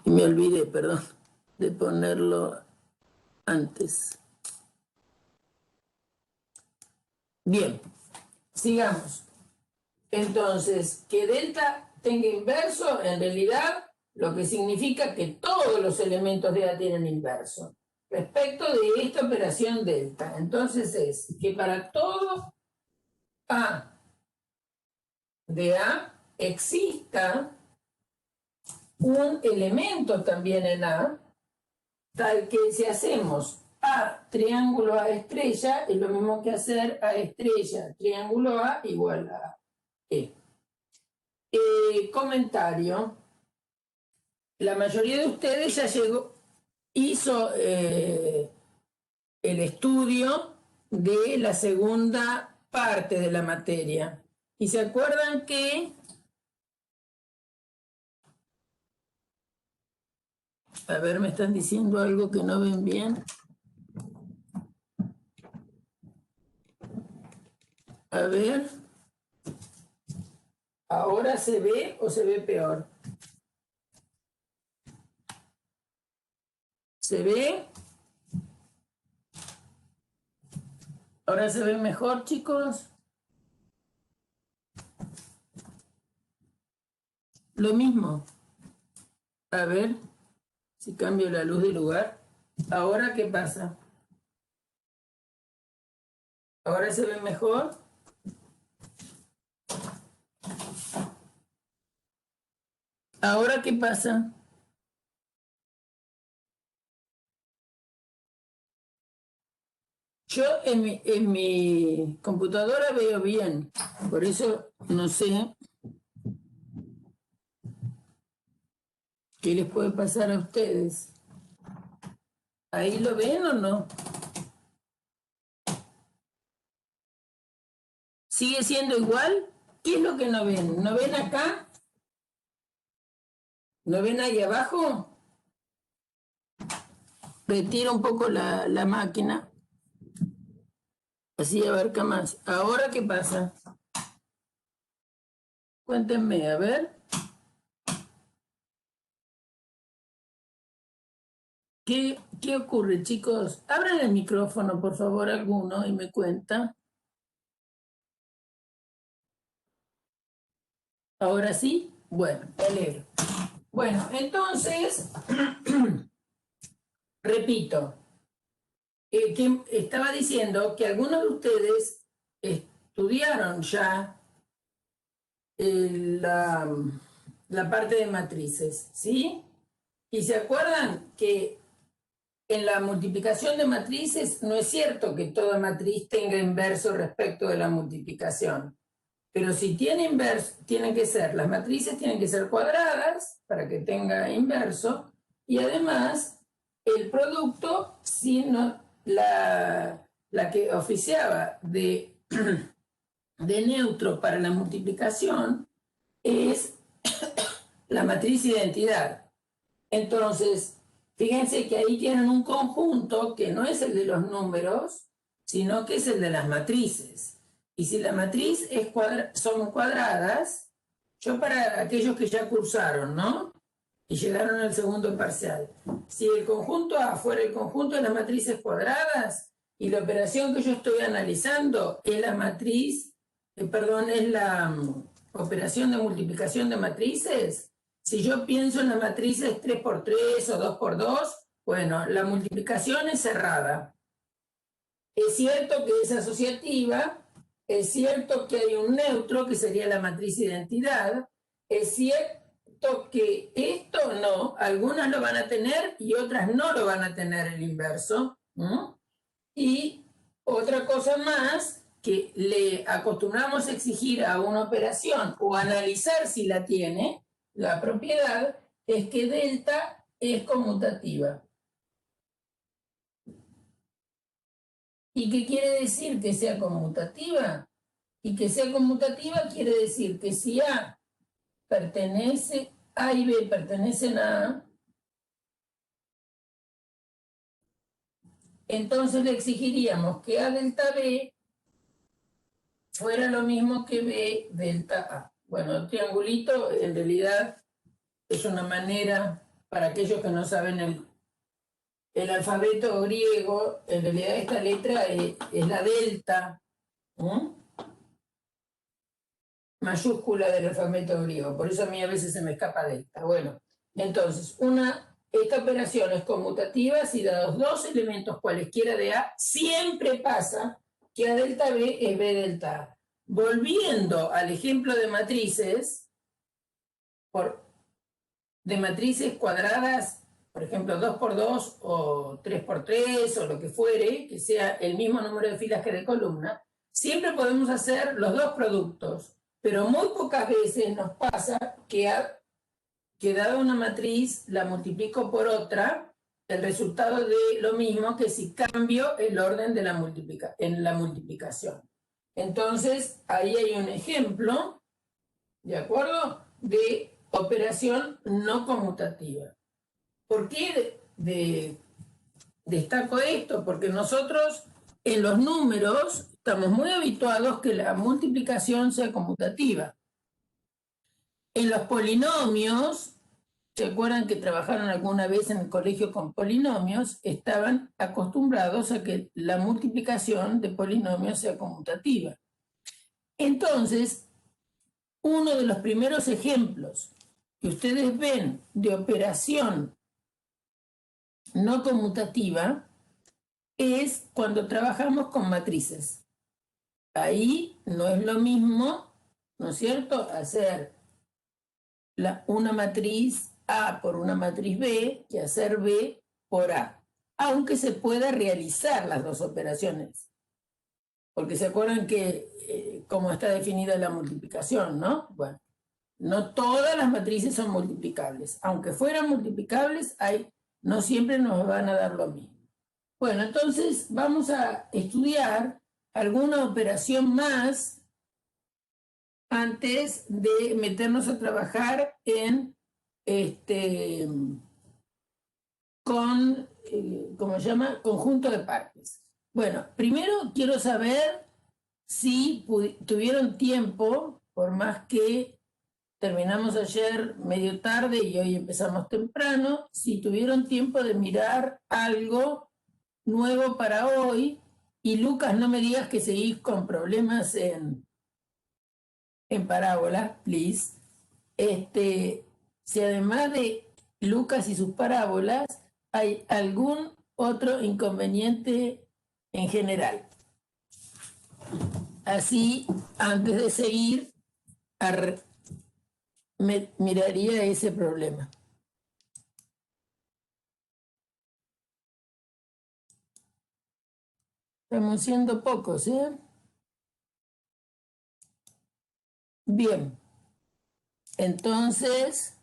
Y me olvidé, perdón, de ponerlo antes. Bien, sigamos. Entonces, que delta tenga inverso, en realidad, lo que significa que todos los elementos de A tienen inverso. Respecto de esta operación delta, entonces es que para todo A de A exista un elemento también en A, tal que si hacemos A triángulo A estrella, es lo mismo que hacer A estrella triángulo A igual a E. Comentario. La mayoría de ustedes ya hizo el estudio de la segunda parte de la materia. Y se acuerdan que a ver, me están diciendo algo que no ven bien. A ver. ¿Ahora se ve o se ve peor? ¿Se ve? ¿Ahora se ve mejor, chicos? Lo mismo. A ver si cambio la luz de lugar. ¿Ahora qué pasa? ¿Ahora se ve mejor? ¿Ahora qué pasa? Yo en mi computadora veo bien, por eso no sé qué les puede pasar a ustedes. ¿Ahí lo ven o no? ¿Sigue siendo igual? ¿Qué es lo que no ven? ¿No ven acá? ¿No ven ahí abajo? Retiro un poco la máquina. Así abarca más. ¿Ahora qué pasa? Cuéntenme, a ver. ¿Qué ocurre, chicos? Abran el micrófono, por favor, alguno, y me cuenta. ¿Ahora sí? Bueno, me alegro. Bueno, entonces, repito, que estaba diciendo que algunos de ustedes estudiaron ya la parte de matrices, ¿sí? Y se acuerdan que en la multiplicación de matrices no es cierto que toda matriz tenga inverso respecto de la multiplicación. Pero si tiene inverso, las matrices tienen que ser cuadradas para que tenga inverso, y además el producto, si no, la que oficiaba de neutro para la multiplicación es la matriz identidad. Entonces, fíjense que ahí tienen un conjunto que no es el de los números, sino que es el de las matrices. Y si la matriz son cuadradas, yo para aquellos que ya cursaron, ¿no? Y llegaron al segundo parcial. Si el conjunto A fuera el conjunto de las matrices cuadradas y la operación que yo estoy analizando es la matriz, es la operación de multiplicación de matrices. Si yo pienso en las matrices 3×3 o 2×2, bueno, la multiplicación es cerrada. Es cierto que es asociativa, es cierto que hay un neutro, que sería la matriz identidad, es cierto que esto no, algunas lo van a tener y otras no lo van a tener el inverso. Y otra cosa más que le acostumbramos a exigir a una operación o analizar si la tiene, la propiedad, es que delta es conmutativa. ¿Y qué quiere decir que sea conmutativa? Y que sea conmutativa quiere decir que si A y B pertenecen a A, entonces le exigiríamos que A delta B fuera lo mismo que B delta A. Bueno, el triangulito en realidad es una manera para aquellos que no saben el alfabeto griego, en realidad esta letra es la delta, mayúscula del alfabeto griego, por eso a mí a veces se me escapa delta. Bueno, entonces, esta operación es conmutativa si dados dos elementos cualesquiera de A, siempre pasa que A delta B es B delta A. Volviendo al ejemplo de matrices, de matrices cuadradas, por ejemplo, 2 por 2 o 3 por 3 o lo que fuere, que sea el mismo número de filas que de columna, siempre podemos hacer los dos productos, pero muy pocas veces nos pasa que dada una matriz la multiplico por otra, el resultado de lo mismo que si cambio el orden de la multiplicación. Entonces, ahí hay un ejemplo, ¿de acuerdo?, de operación no conmutativa. ¿Por qué destaco esto? Porque nosotros en los números estamos muy habituados que la multiplicación sea conmutativa. En los polinomios, ¿se acuerdan que trabajaron alguna vez en el colegio con polinomios? Estaban acostumbrados a que la multiplicación de polinomios sea conmutativa. Entonces, uno de los primeros ejemplos que ustedes ven de operación no conmutativa es cuando trabajamos con matrices. Ahí no es lo mismo, ¿no es cierto?, hacer una matriz A por una matriz B que hacer B por A, aunque se pueda realizar las dos operaciones. Porque se acuerdan que cómo está definida la multiplicación, ¿no? Bueno, no todas las matrices son multiplicables. Aunque fueran multiplicables, no siempre nos van a dar lo mismo. Bueno, entonces vamos a estudiar alguna operación más antes de meternos a trabajar en ¿cómo se llama? Conjunto de partes. Bueno, primero quiero saber si tuvieron tiempo, por más que terminamos ayer medio tarde y hoy empezamos temprano, si tuvieron tiempo de mirar algo nuevo para hoy. Y Lucas, no me digas que seguís con problemas en parábolas, please. Si además de Lucas y sus parábolas hay algún otro inconveniente en general. Así, antes de seguir, miraría ese problema. Estamos siendo pocos, ¿eh? Bien. Entonces,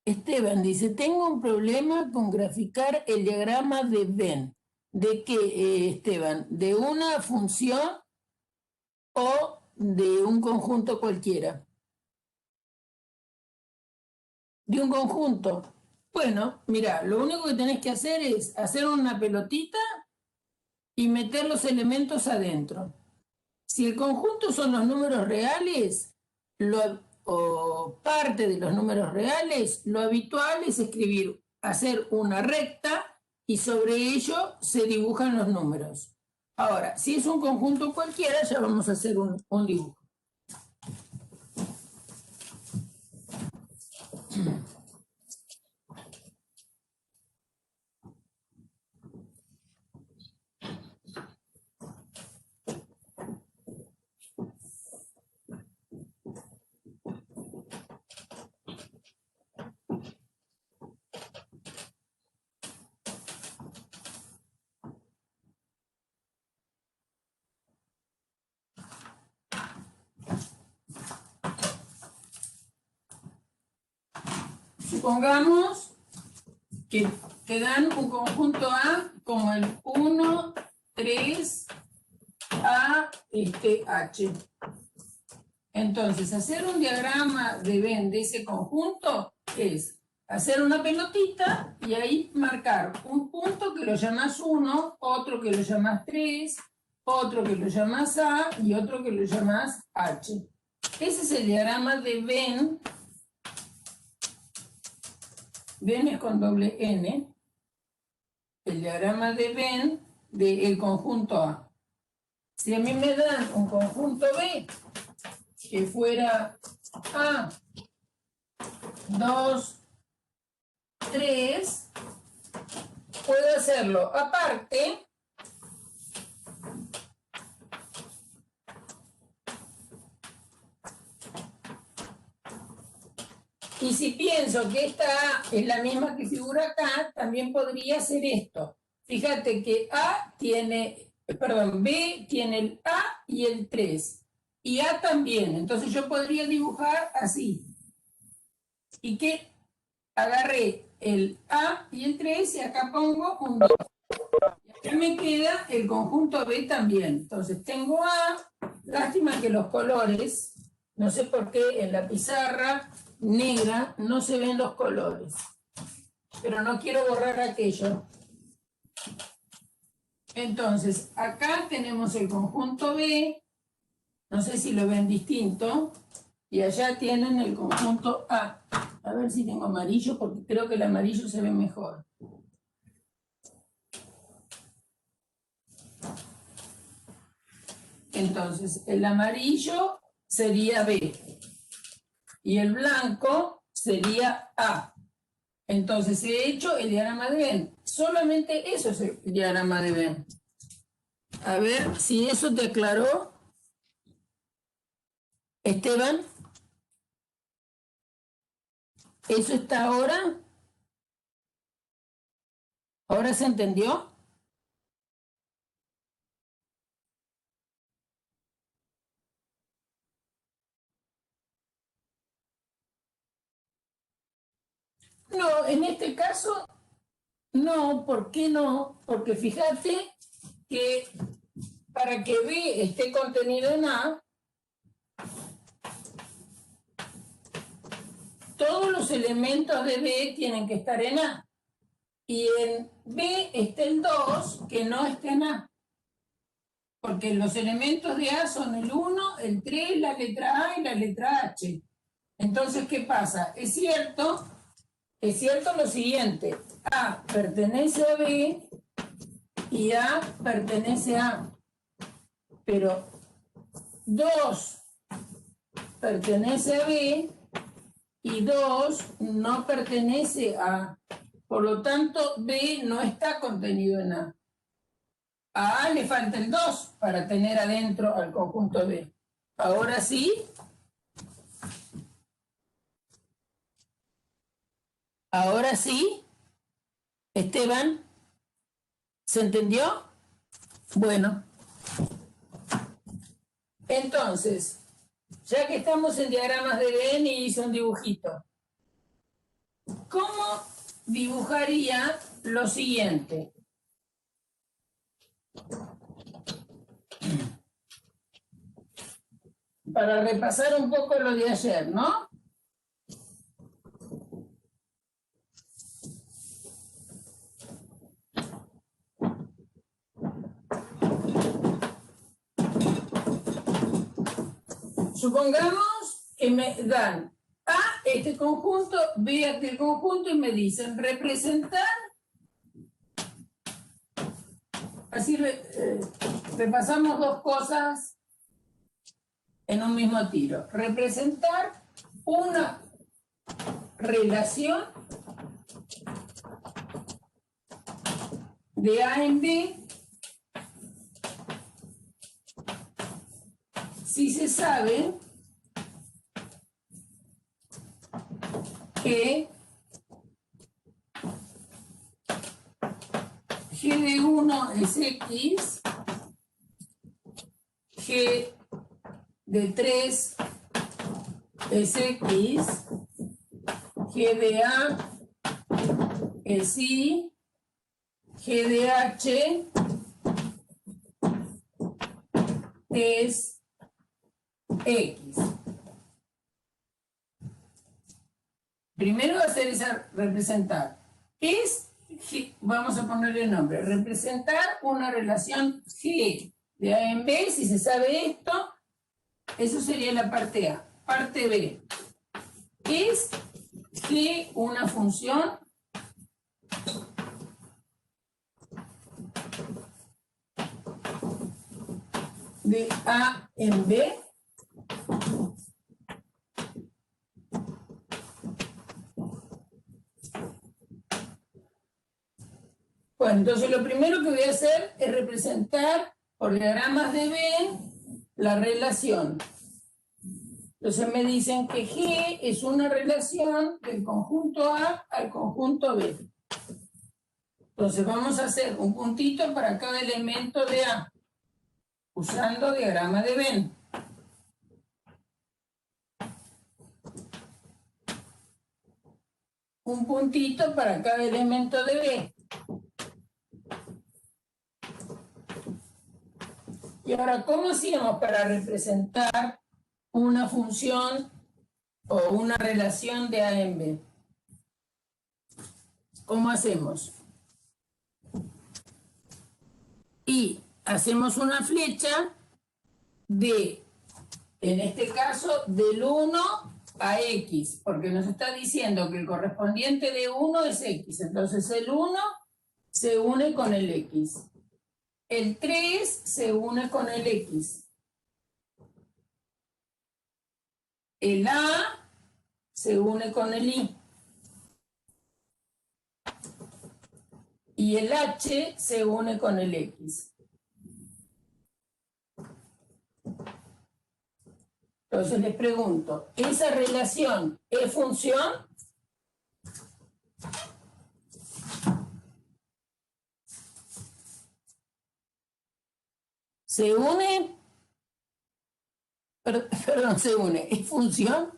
Esteban dice, tengo un problema con graficar el diagrama de Venn. ¿De qué, Esteban? ¿De una función o de un conjunto cualquiera? De un conjunto. Bueno, mira, lo único que tenés que hacer es hacer una pelotita y meter los elementos adentro. Si el conjunto son los números reales, o parte de los números reales, lo habitual es hacer una recta y sobre ello se dibujan los números. Ahora, si es un conjunto cualquiera, ya vamos a hacer un dibujo. Supongamos que te dan un conjunto A como el 1, 3, A, H. Entonces, hacer un diagrama de Venn de ese conjunto es hacer una pelotita y ahí marcar un punto que lo llamas 1, otro que lo llamas 3, otro que lo llamas A y otro que lo llamas H. Ese es el diagrama de Venn. Venn es con doble N. El diagrama de Venn del conjunto A. Si a mí me dan un conjunto B que fuera A, 2, 3, puedo hacerlo aparte y si pienso que esta A es la misma que figura acá, también podría ser esto. Fíjate que B tiene el A y el 3 y A también, entonces yo podría dibujar así y que agarré el A y el 3 y acá pongo un 2. Y me queda el conjunto B también. Entonces tengo A, lástima que los colores, no sé por qué en la pizarra negra no se ven los colores, pero no quiero borrar aquello. Entonces acá tenemos el conjunto B, no sé si lo ven distinto, y allá tienen el conjunto A. A ver si tengo amarillo, porque creo que el amarillo se ve mejor. Entonces, el amarillo sería B y el blanco sería A. Entonces, he hecho el diagrama de Venn. Solamente eso es el diagrama de Venn. A ver si eso te aclaró, Esteban. ¿Eso está ahora? ¿Ahora se entendió? No, en este caso, no. ¿Por qué no? Porque fíjate que para que B esté contenido en A, todos los elementos de B tienen que estar en A. Y en B está el 2, que no está en A. Porque los elementos de A son el 1, el 3, la letra A y la letra H. Entonces, ¿qué pasa? Es cierto lo siguiente. A pertenece a B y A pertenece a A. Pero 2 pertenece a B y 2 no pertenece a A. Por lo tanto, B no está contenido en A. A A le falta el 2 para tener adentro al conjunto B. Ahora sí. Ahora sí. Esteban, ¿se entendió? Bueno. Entonces, ya que estamos en diagramas de Venn y hice un dibujito, ¿cómo dibujaría lo siguiente? Para repasar un poco lo de ayer, ¿no? Supongamos que me dan A este conjunto, B este conjunto y me dicen representar, así repasamos dos cosas en un mismo tiro. Representar una relación de A en B si se sabe que G de 1 es X, G de 3 es X, G de A es Y, G de H es X. Primero va a ser representar. Vamos a ponerle nombre. Representar una relación G de A en B. Si se sabe esto, eso sería la parte A. Parte B. ¿Es G una función? De A en B. Bueno, entonces lo primero que voy a hacer es representar por diagramas de Venn la relación. Entonces me dicen que G es una relación del conjunto A al conjunto B. Entonces vamos a hacer un puntito para cada elemento de A, usando diagrama de Venn. Un puntito para cada elemento de B. Y ahora, ¿cómo hacíamos para representar una función o una relación de A en B? ¿Cómo hacemos? Y hacemos una flecha de, en este caso, del 1 a X, porque nos está diciendo que el correspondiente de 1 es X. Entonces el 1 se une con el X. El 3 se une con el X. El A se une con el Y. Y el H se une con el X. Entonces les pregunto, ¿esa relación es función? ¿Se une? Perdón, se une. ¿Es función?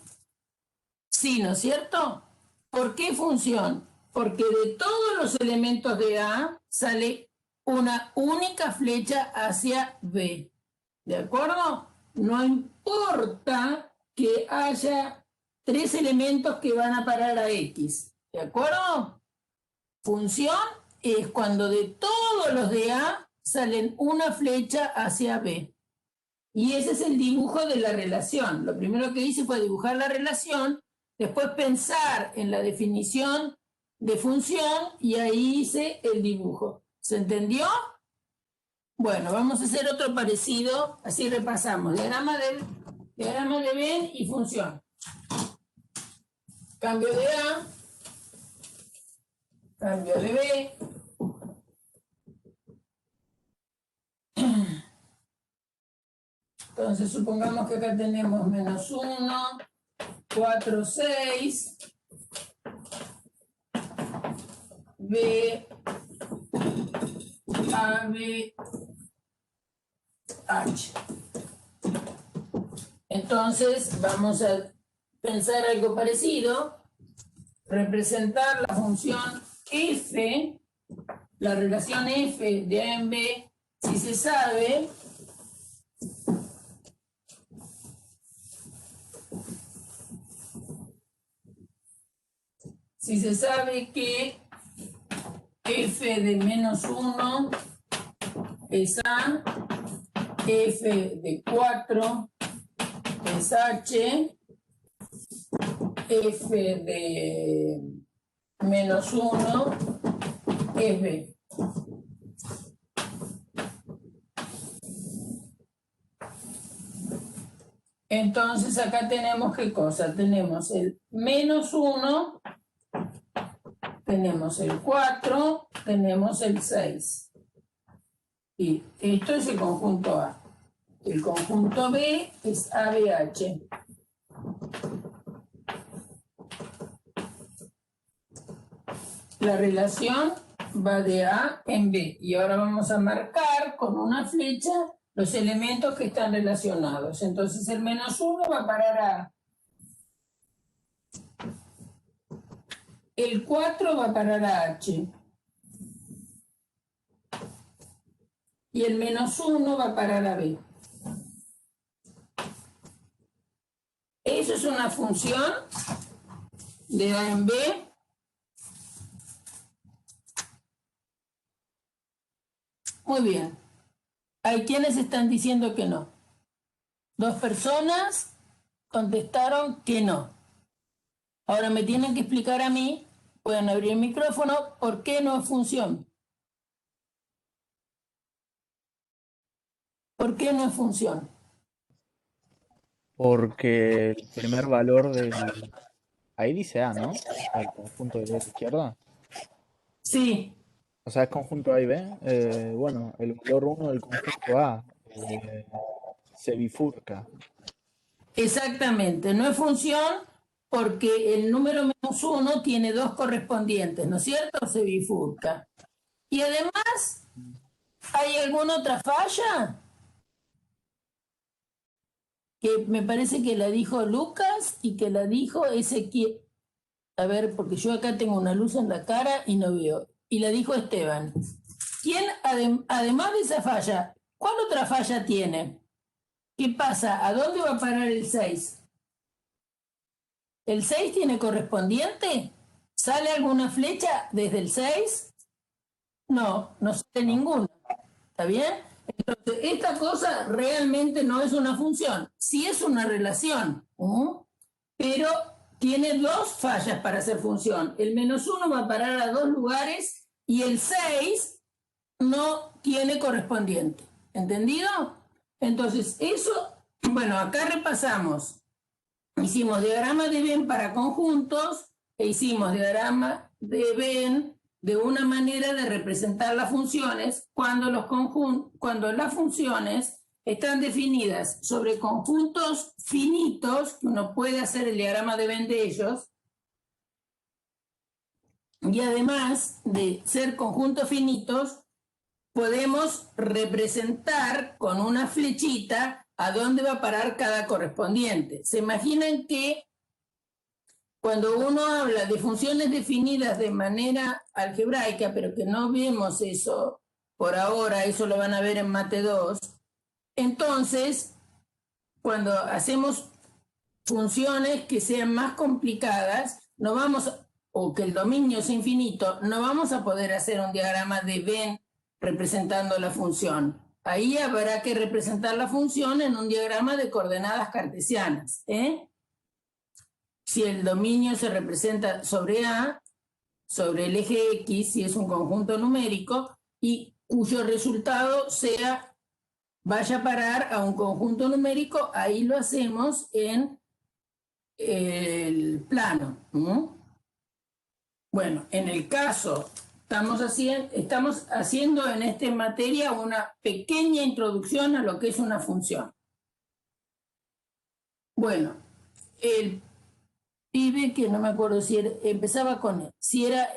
Sí, ¿no es cierto? ¿Por qué función? Porque de todos los elementos de A sale una única flecha hacia B. ¿De acuerdo? No importa que haya 3 elementos que van a parar a X. ¿De acuerdo? Función es cuando de todos los de A salen una flecha hacia B. Y ese es el dibujo de la relación. Lo primero que hice fue dibujar la relación, después pensar en la definición de función y ahí hice el dibujo. ¿Se entendió? Bueno, vamos a hacer otro parecido, así repasamos. Diagrama de Venn y función. Cambio de A, cambio de B. Entonces supongamos que acá tenemos menos 1, 4, 6, B, A, B, H. Entonces vamos a pensar algo parecido, representar la función f, la relación f de A en B, si se sabe, que f de menos 1 es A, f de 4 es H, f de menos 1 es B. Entonces acá tenemos ¿qué cosa? Tenemos el menos 1, tenemos el 4, tenemos el 6. Y esto es el conjunto A. El conjunto B es ABH. La relación va de A en B. Y ahora vamos a marcar con una flecha los elementos que están relacionados. Entonces el menos 1 va a parar a A. El 4 va a parar a H. Y el menos 1 va a parar a B. ¿Eso es una función? de A en B. Muy bien. Hay quienes están diciendo que no. 2 personas contestaron que no. Ahora me tienen que explicar a mí, pueden abrir el micrófono, por qué no es función. ¿Por qué no es función? Porque el primer valor del... Ahí dice A, ¿no? El conjunto de la izquierda. Sí, O sea, es conjunto A y B. Bueno, el valor uno del conjunto A se bifurca. exactamente. No es función porque el número -1 tiene 2 correspondientes, ¿no es cierto? Se bifurca. Y además, ¿hay alguna otra falla? Que me parece que la dijo Lucas y que la dijo Ezequiel. A ver, porque yo acá tengo una luz en la cara y no veo. Y la dijo Esteban. ¿Quién, además de esa falla, cuál otra falla tiene? ¿Qué pasa? ¿A dónde va a parar el 6? ¿El 6 tiene correspondiente? ¿Sale alguna flecha desde el 6? No, no sale No. ninguna. ¿Está bien? Entonces, esta cosa realmente no es una función. Sí es una relación, pero tiene 2 fallas para hacer función. El -1 va a parar a 2 lugares y el 6 no tiene correspondiente. ¿Entendido? Entonces, eso, bueno, acá repasamos. Hicimos diagrama de Venn para conjuntos e hicimos diagrama de Venn de una manera de representar las funciones cuando las funciones están definidas sobre conjuntos finitos, que uno puede hacer el diagrama de Venn de ellos, y además de ser conjuntos finitos, podemos representar con una flechita a dónde va a parar cada correspondiente. ¿Se imaginan que cuando uno habla de funciones definidas de manera algebraica, pero que no vemos eso por ahora, eso lo van a ver en Mate 2, entonces, cuando hacemos funciones que sean más complicadas, no vamos, o que el dominio sea infinito, no vamos a poder hacer un diagrama de Venn representando la función. Ahí habrá que representar la función en un diagrama de coordenadas cartesianas. Si el dominio se representa sobre A, sobre el eje X, si es un conjunto numérico, y cuyo resultado vaya a parar a un conjunto numérico, ahí lo hacemos en el plano. Bueno, en el caso, estamos haciendo en esta materia una pequeña introducción a lo que es una función. Bueno, el pibe que no me acuerdo si empezaba con él, si era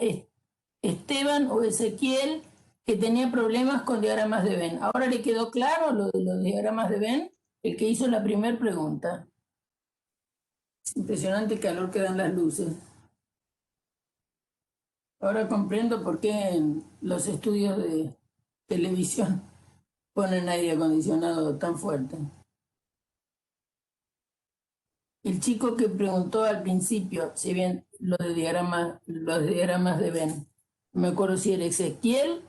Esteban o Ezequiel, que tenía problemas con diagramas de Venn. ¿Ahora le quedó claro lo de los diagramas de Venn? El que hizo la primera pregunta. Es impresionante el calor que dan las luces. Ahora comprendo por qué en los estudios de televisión ponen aire acondicionado tan fuerte. El chico que preguntó al principio, si bien los diagramas de Venn, no me acuerdo si era Ezequiel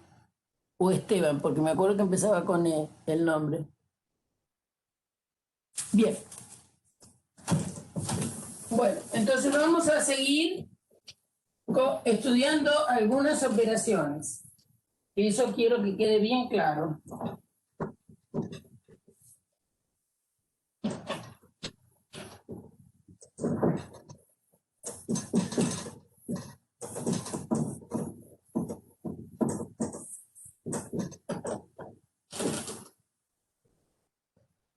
o Esteban, porque me acuerdo que empezaba con el nombre. Bien. Bueno, entonces vamos a seguir estudiando algunas operaciones. Y eso quiero que quede bien claro.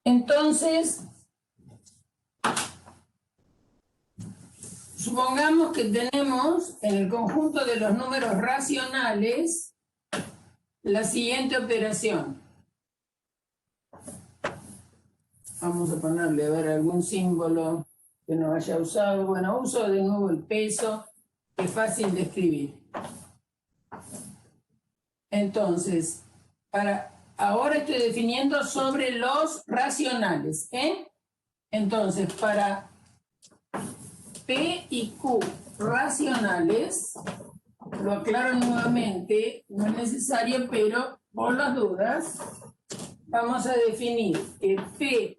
Entonces, supongamos que tenemos en el conjunto de los números racionales la siguiente operación. Vamos a ponerle, a ver, algún símbolo que no haya usado. Bueno, uso de nuevo el peso, que es fácil de escribir. Entonces, ahora estoy definiendo sobre los racionales. Entonces, para P y Q racionales, lo aclaro nuevamente, no es necesario, pero por las dudas, vamos a definir que P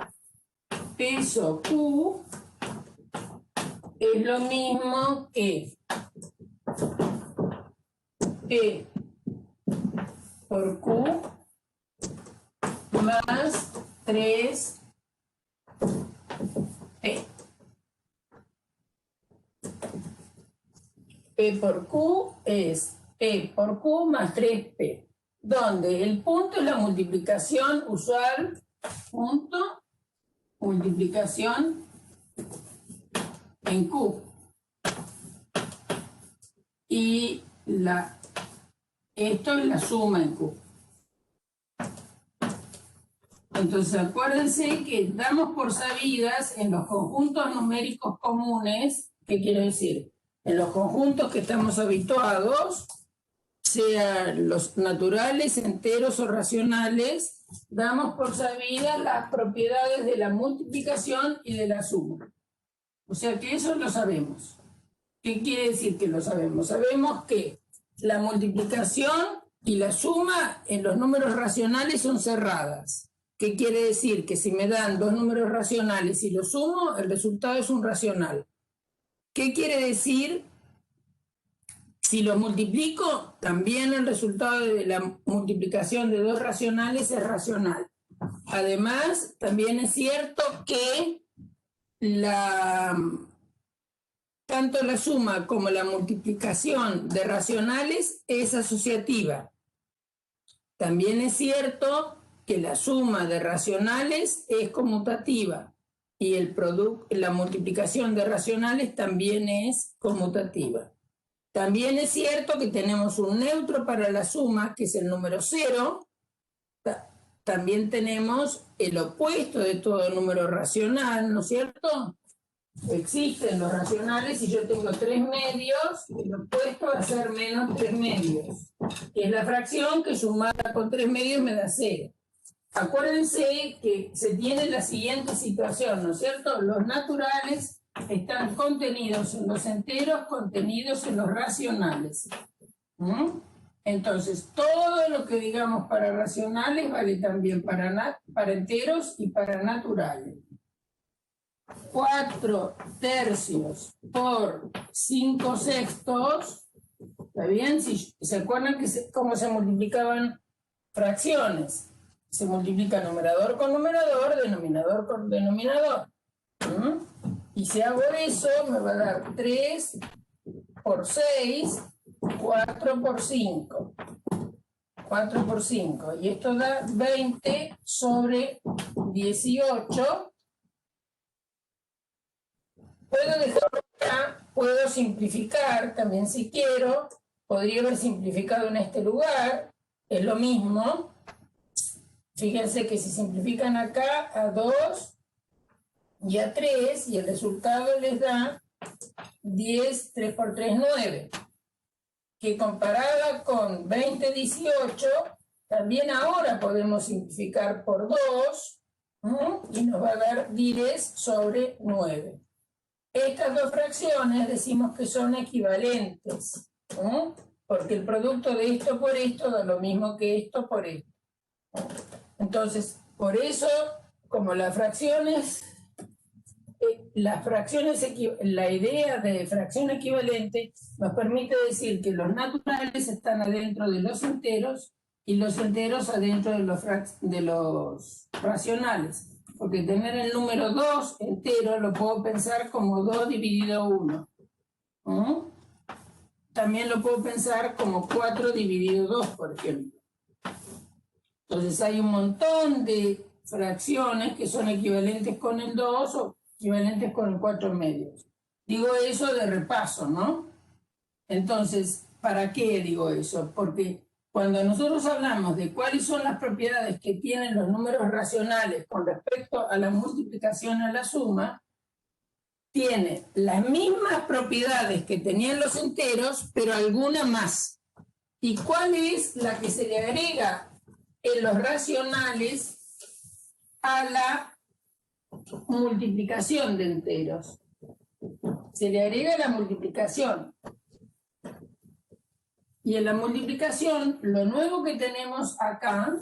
peso Q es lo mismo que P por Q más 3P. P por Q es P por Q más 3P, donde el punto es la multiplicación usual, punto, multiplicación en Q. Y esto es la suma en Q. Entonces acuérdense que damos por sabidas en los conjuntos numéricos comunes, ¿qué quiero decir? En los conjuntos que estamos habituados, sean los naturales, enteros o racionales, damos por sabidas las propiedades de la multiplicación y de la suma. O sea que eso lo sabemos. ¿Qué quiere decir que lo sabemos? Sabemos que la multiplicación y la suma en los números racionales son cerradas. ¿Qué quiere decir? Que si me dan dos números racionales y los sumo, el resultado es un racional. ¿Qué quiere decir? Si los multiplico, también el resultado de la multiplicación de dos racionales es racional. Además, también es cierto que tanto la suma como la multiplicación de racionales es asociativa. También es cierto que la suma de racionales es conmutativa y la multiplicación de racionales también es conmutativa. También es cierto que tenemos un neutro para la suma, que es el número 0. También tenemos el opuesto de todo número racional, ¿no es cierto? Existen los racionales y yo tengo 3 medios, el opuesto va a ser menos 3 medios, que es la fracción que sumada con 3 medios me da 0. Acuérdense que se tiene la siguiente situación, ¿no es cierto? Los naturales están contenidos en los enteros, contenidos en los racionales. Entonces, todo lo que digamos para racionales vale también para enteros y para naturales. 4 tercios por 5 sextos, ¿está bien? Si se acuerdan cómo se multiplicaban fracciones. Se multiplica numerador con numerador, denominador con denominador. Y si hago eso, me va a dar 3 por 6, 4 por 5. 4 por 5. Y esto da 20 sobre 18. Puedo dejarlo acá, puedo simplificar también si quiero. Podría haber simplificado en este lugar. Es lo mismo. Fíjense que si simplifican acá a 2 y a 3, y el resultado les da 10, 3 por 3, 9. Que comparada con 20, 18, también ahora podemos simplificar por 2, y nos va a dar 10 sobre 9. Estas dos fracciones decimos que son equivalentes, porque el producto de esto por esto da lo mismo que esto por esto. Entonces, por eso, como las fracciones, la idea de fracción equivalente nos permite decir que los naturales están adentro de los enteros y los enteros adentro de los racionales. Porque tener el número 2 entero lo puedo pensar como 2 dividido 1. También lo puedo pensar como 4 dividido 2, por ejemplo. Entonces hay un montón de fracciones que son equivalentes con el 2 o equivalentes con el 4 medios. Digo eso de repaso, ¿no? Entonces, ¿para qué digo eso? Porque cuando nosotros hablamos de cuáles son las propiedades que tienen los números racionales con respecto a la multiplicación a la suma, tiene las mismas propiedades que tenían los enteros, pero alguna más. ¿Y cuál es la que se le agrega en los racionales a la multiplicación de enteros? se le agrega la multiplicación. Y en la multiplicación, lo nuevo que tenemos acá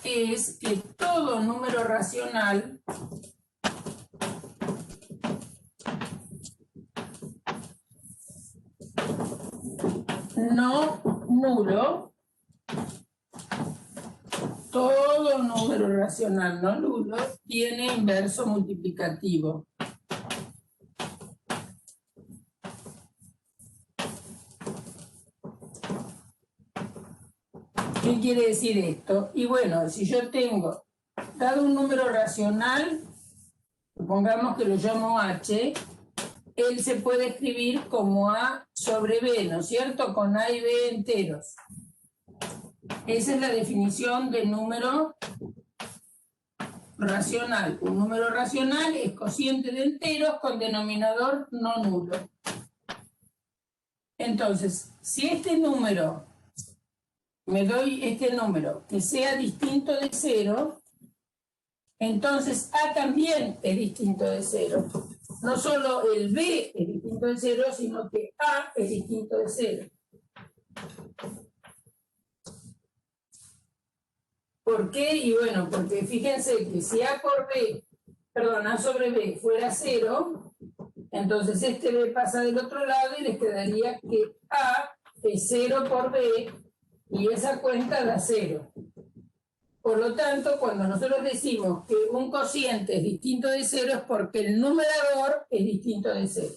es que todo número racional no nulo, todo número racional no nulo tiene inverso multiplicativo. ¿Qué quiere decir esto? Y bueno, si yo tengo dado un número racional, supongamos que lo llamo H, él se puede escribir como A sobre B, ¿no es cierto? Con A y B enteros. Esa es la definición de número racional. Un número racional es cociente de enteros con denominador no nulo. Entonces, si este número, me doy este número que sea distinto de 0, entonces A también es distinto de 0. No solo el B es distinto de 0, sino que A es distinto de 0. ¿Por qué? Y bueno, porque fíjense que si A sobre B fuera 0, entonces este B pasa del otro lado y les quedaría que A es 0 por B y esa cuenta da 0. Por lo tanto, cuando nosotros decimos que un cociente es distinto de 0 es porque el numerador es distinto de 0.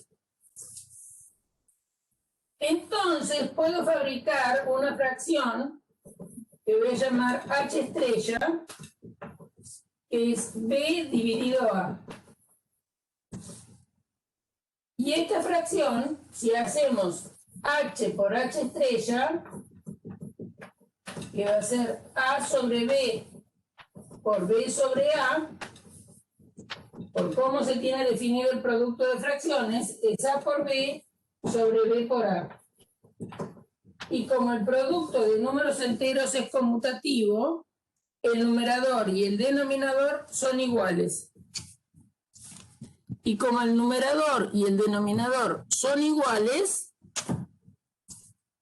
Entonces puedo fabricar una fracción que voy a llamar H estrella, que es B dividido A. Y esta fracción, si hacemos H por H estrella, que va a ser A sobre B por B sobre A, por cómo se tiene definido el producto de fracciones, es A por B sobre B por A. Y como el producto de números enteros es conmutativo, el numerador y el denominador son iguales. Y como el numerador y el denominador son iguales,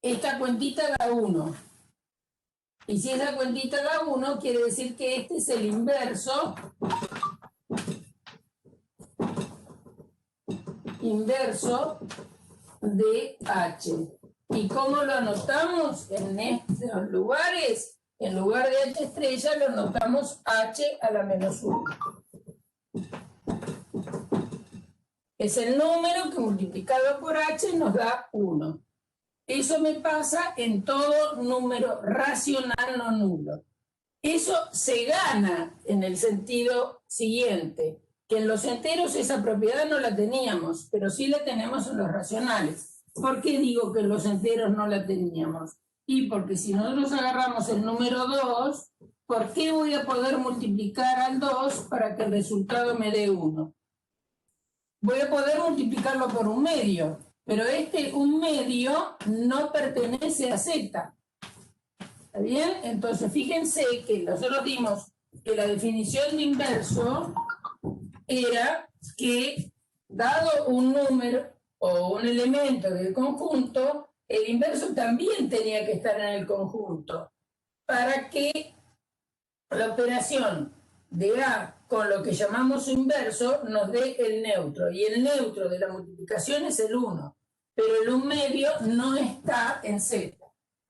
esta cuentita da 1. Y si esa cuentita da 1, quiere decir que este es el inverso de H. ¿Y cómo lo anotamos? En estos lugares, en lugar de H estrella, lo anotamos H a la menos 1. Es el número que multiplicado por H nos da 1. Eso me pasa en todo número racional no nulo. Eso se gana en el sentido siguiente, que en los enteros esa propiedad no la teníamos, pero sí la tenemos en los racionales. ¿Por qué digo que en los enteros no la teníamos? Y porque si nosotros agarramos el número 2, ¿por qué voy a poder multiplicar al 2 para que el resultado me dé 1? Voy a poder multiplicarlo por un medio, pero este un medio no pertenece a Z. ¿Está bien? Entonces, fíjense que nosotros dimos que la definición de inverso era que, dado un número o un elemento del conjunto, el inverso también tenía que estar en el conjunto para que la operación de A con lo que llamamos su inverso nos dé el neutro. Y el neutro de la multiplicación es el 1, pero el 1 medio no está en Z.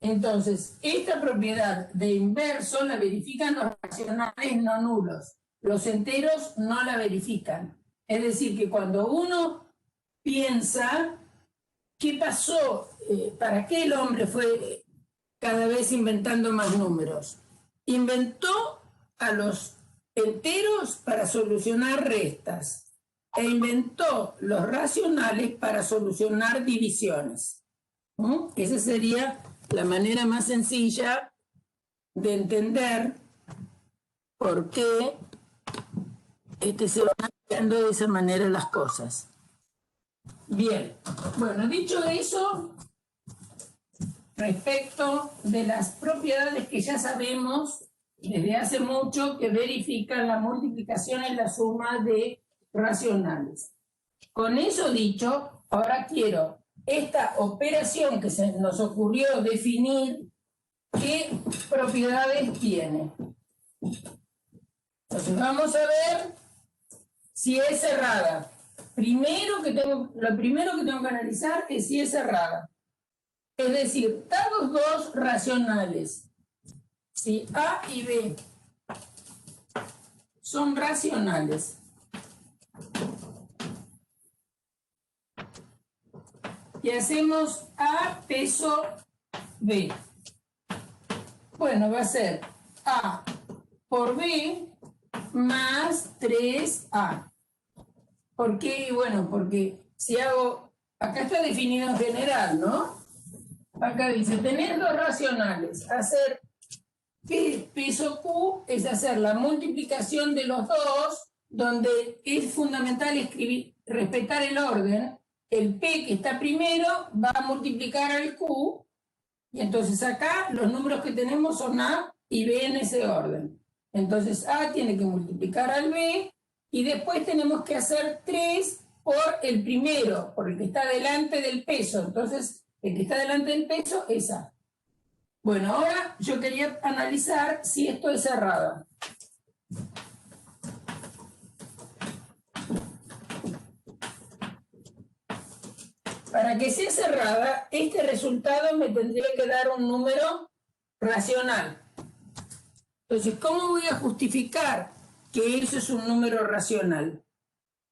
Entonces, esta propiedad de inverso la verifican los racionales no nulos. Los enteros no la verifican. Es decir, que cuando uno piensa qué pasó, para qué el hombre fue cada vez inventando más números, inventó a los enteros para solucionar restas e inventó los racionales para solucionar divisiones. Esa sería la manera más sencilla de entender por qué se van haciendo de esa manera las cosas. Bien, bueno, dicho eso, respecto de las propiedades que ya sabemos desde hace mucho que verifican la multiplicación en la suma de racionales. Con eso dicho, ahora quiero esta operación que se nos ocurrió definir, ¿qué propiedades tiene? Entonces vamos a ver si es cerrada. Lo primero que tengo que analizar es si es cerrada. Es decir, dados dos racionales, si A y B son racionales, y hacemos A peso B. Bueno, va a ser A por B más 3A. ¿Por qué? Bueno, porque si hago, acá está definido en general, ¿no? Acá dice, tener dos racionales, hacer P peso Q es hacer la multiplicación de los dos, donde es fundamental respetar el orden. El P que está primero va a multiplicar al Q, y entonces acá los números que tenemos son A y B en ese orden. Entonces A tiene que multiplicar al B, y después tenemos que hacer 3 por el primero, por el que está delante del peso. Entonces el que está delante del peso es A. Bueno, ahora yo quería analizar si esto es cerrado. Para que sea cerrada, este resultado me tendría que dar un número racional. Entonces, ¿cómo voy a justificar que eso es un número racional?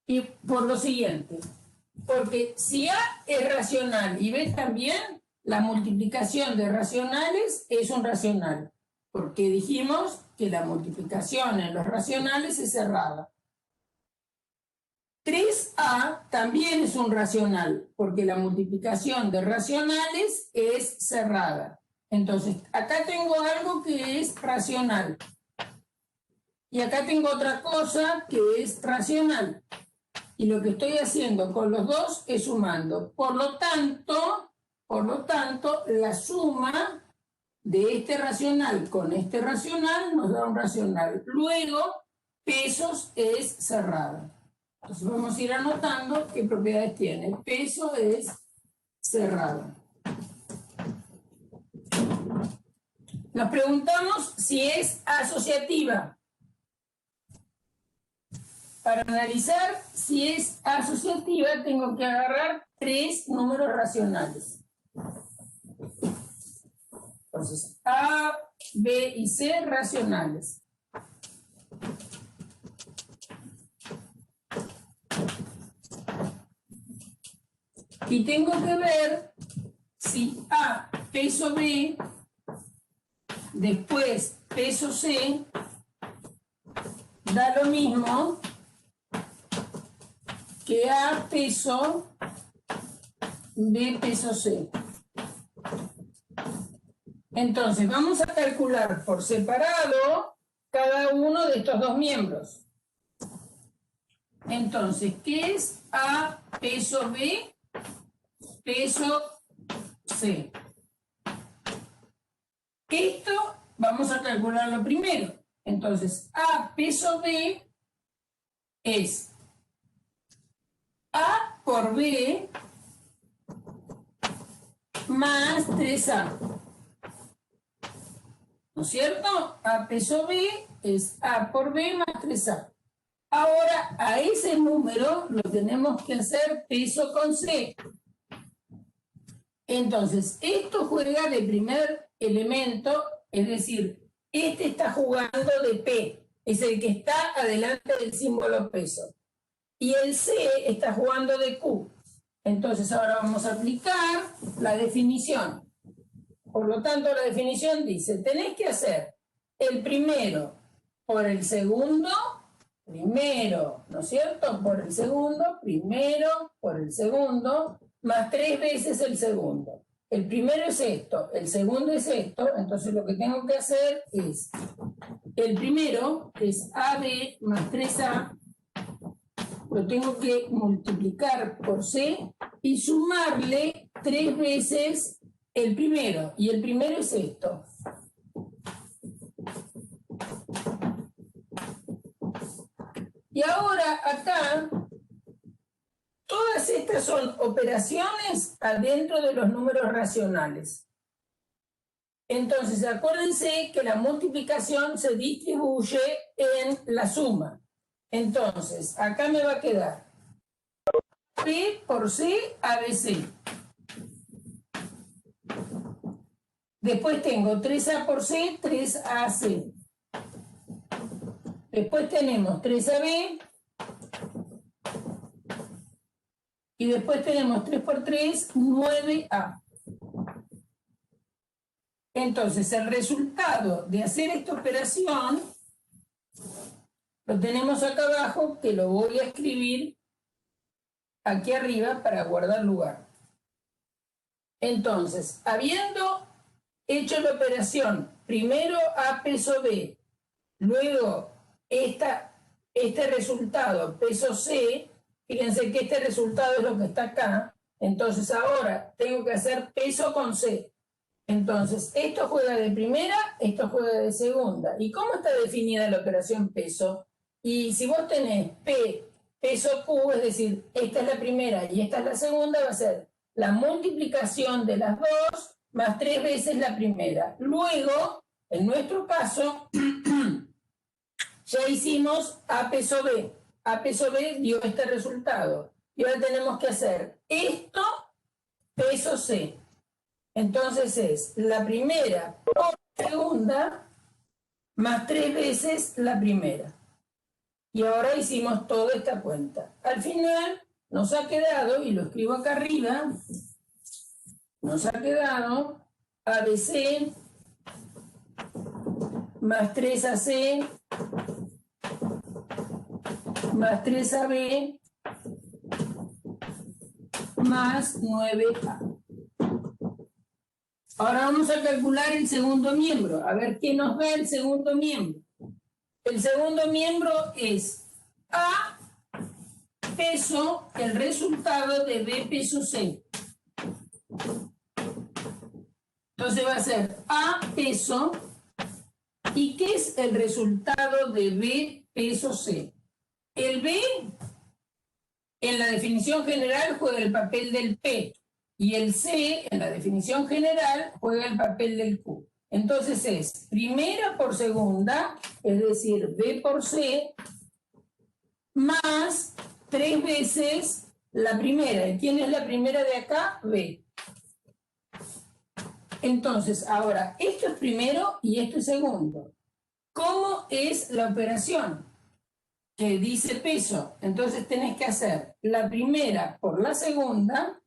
Y por lo siguiente, porque si A es racional y B también, la multiplicación de racionales es un racional, porque dijimos que la multiplicación en los racionales es cerrada. 3A también es un racional, porque la multiplicación de racionales es cerrada. Entonces, acá tengo algo que es racional. Y acá tengo otra cosa que es racional. Y lo que estoy haciendo con los dos es sumando. Por lo tanto, la suma de este racional con este racional nos da un racional. Luego, pesos es cerrada. Entonces vamos a ir anotando qué propiedades tiene. El peso es cerrado. Nos preguntamos si es asociativa. Para analizar si es asociativa, tengo que agarrar 3 números racionales. Entonces, A, B y C racionales. Y tengo que ver si A peso B, después peso C, da lo mismo que A peso B peso C. Entonces, vamos a calcular por separado cada uno de estos dos miembros. Entonces, ¿qué es A peso B peso C? Esto vamos a calcularlo primero. Entonces, A peso B es A por B más 3A. ¿No es cierto? A peso B es A por B más 3A. Ahora, a ese número lo tenemos que hacer peso con C. Entonces, esto juega de primer elemento, es decir, este está jugando de P, es el que está adelante del símbolo peso. Y el C está jugando de Q. Entonces, ahora vamos a aplicar la definición. Por lo tanto, la definición dice, tenés que hacer el primero por el segundo, primero, ¿no es cierto? Por el segundo, primero por el segundo, más 3 veces el segundo. El primero es esto, el segundo es esto, entonces lo que tengo que hacer es, el primero es AB más 3A, lo tengo que multiplicar por C y sumarle 3 veces el primero, y el primero es esto. Y ahora acá Todas estas son operaciones adentro de los números racionales. Entonces, acuérdense que la multiplicación se distribuye en la suma. Entonces, acá me va a quedar P por C, ABC. Después tengo 3A por C, 3AC. Después tenemos 3AB. Y después tenemos 3 por 3, 9A. Entonces, el resultado de hacer esta operación lo tenemos acá abajo, que lo voy a escribir aquí arriba para guardar lugar. Entonces, habiendo hecho la operación, primero A peso B, luego este resultado peso C, fíjense que este resultado es lo que está acá, entonces ahora tengo que hacer peso con C. Entonces, esto juega de primera, esto juega de segunda. ¿Y cómo está definida la operación peso? Y si vos tenés P, peso Q, es decir, esta es la primera y esta es la segunda, va a ser la multiplicación de las dos más 3 veces la primera. Luego, en nuestro caso, ya hicimos A peso B. A peso B dio este resultado. Y ahora tenemos que hacer esto peso C. Entonces es la primera por segunda más 3 veces la primera. Y ahora hicimos toda esta cuenta. Al final nos ha quedado, y lo escribo acá arriba, nos ha quedado ABC más 3AC más 3AB más 9A. Ahora vamos a calcular el segundo miembro, a ver qué nos da el segundo miembro. El segundo miembro es A peso, el resultado de B peso C. Entonces va a ser A peso, ¿y qué es el resultado de B peso C? El B, en la definición general, juega el papel del P, y el C, en la definición general, juega el papel del Q. Entonces es primera por segunda, es decir, B por C, más 3 veces la primera. ¿Y quién es la primera de acá? B. Entonces, ahora, esto es primero y esto es segundo. ¿Cómo es la operación? Que dice peso. Entonces tenés que hacer la primera por la segunda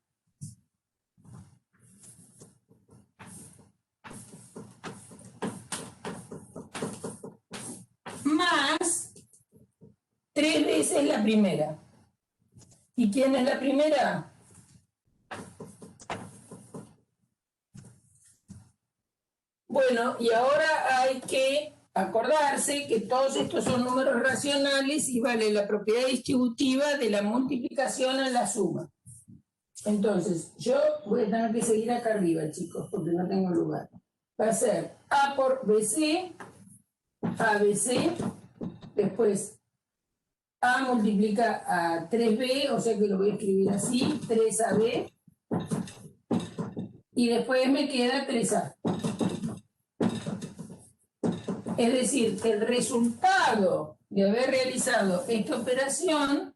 más 3 veces la primera. ¿Y quién es la primera? Bueno, y ahora hay que acordarse que todos estos son números racionales y vale la propiedad distributiva de la multiplicación a la suma. Entonces, yo voy a tener que seguir acá arriba, chicos, porque no tengo lugar. Va a ser A por BC, ABC, después A multiplica a 3B, o sea que lo voy a escribir así, 3AB, y después me queda 3A. Es decir, que el resultado de haber realizado esta operación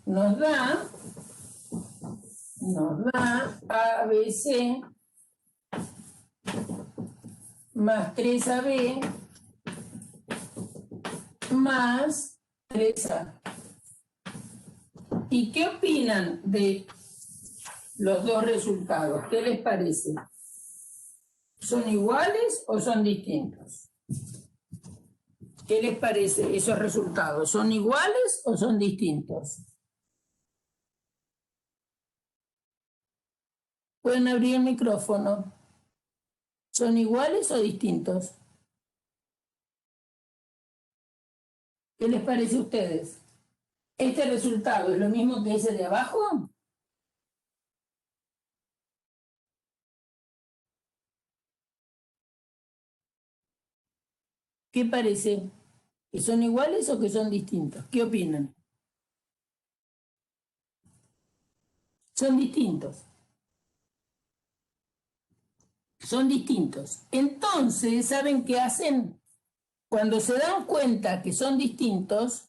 nos da ABC más 3AB más 3A. ¿Y qué opinan de los dos resultados? ¿Qué les parece? ¿Son iguales o son distintos? ¿Qué les parece esos resultados? ¿Son iguales o son distintos? Pueden abrir el micrófono. ¿Son iguales o distintos? ¿Qué les parece a ustedes? ¿Este resultado es lo mismo que ese de abajo? ¿Qué parece? ¿Que son iguales o que son distintos? ¿Qué opinan? Son distintos. Son distintos. Entonces, ¿saben qué hacen? Cuando se dan cuenta que son distintos,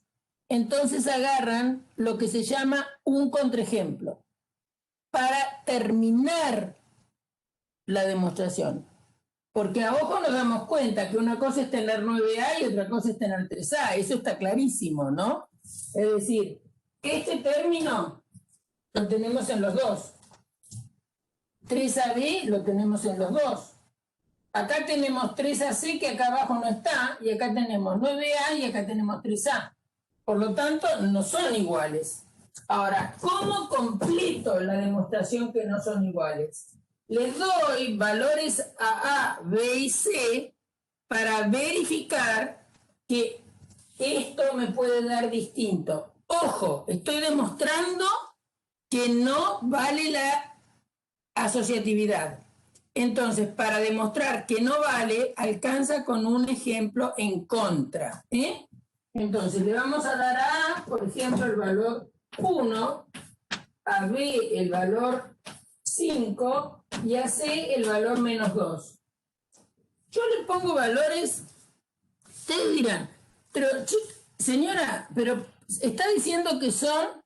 entonces agarran lo que se llama un contraejemplo para terminar la demostración. Porque a ojo nos damos cuenta que una cosa es tener 9A y otra cosa es tener 3A. Eso está clarísimo, ¿no? Es decir, este término lo tenemos en los dos. 3AB lo tenemos en los dos. Acá tenemos 3AC que acá abajo no está, y acá tenemos 9A y acá tenemos 3A. Por lo tanto, no son iguales. Ahora, ¿cómo completo la demostración que no son iguales? Les doy valores a, B y C para verificar que esto me puede dar distinto. Ojo, estoy demostrando que no vale la asociatividad. Entonces, para demostrar que no vale, alcanza con un ejemplo en contra. Entonces, le vamos a dar a A, por ejemplo, el valor 1, a B el valor 5 y a C el valor menos 2. Yo le pongo valores, ustedes dirán, pero señora, pero está diciendo que son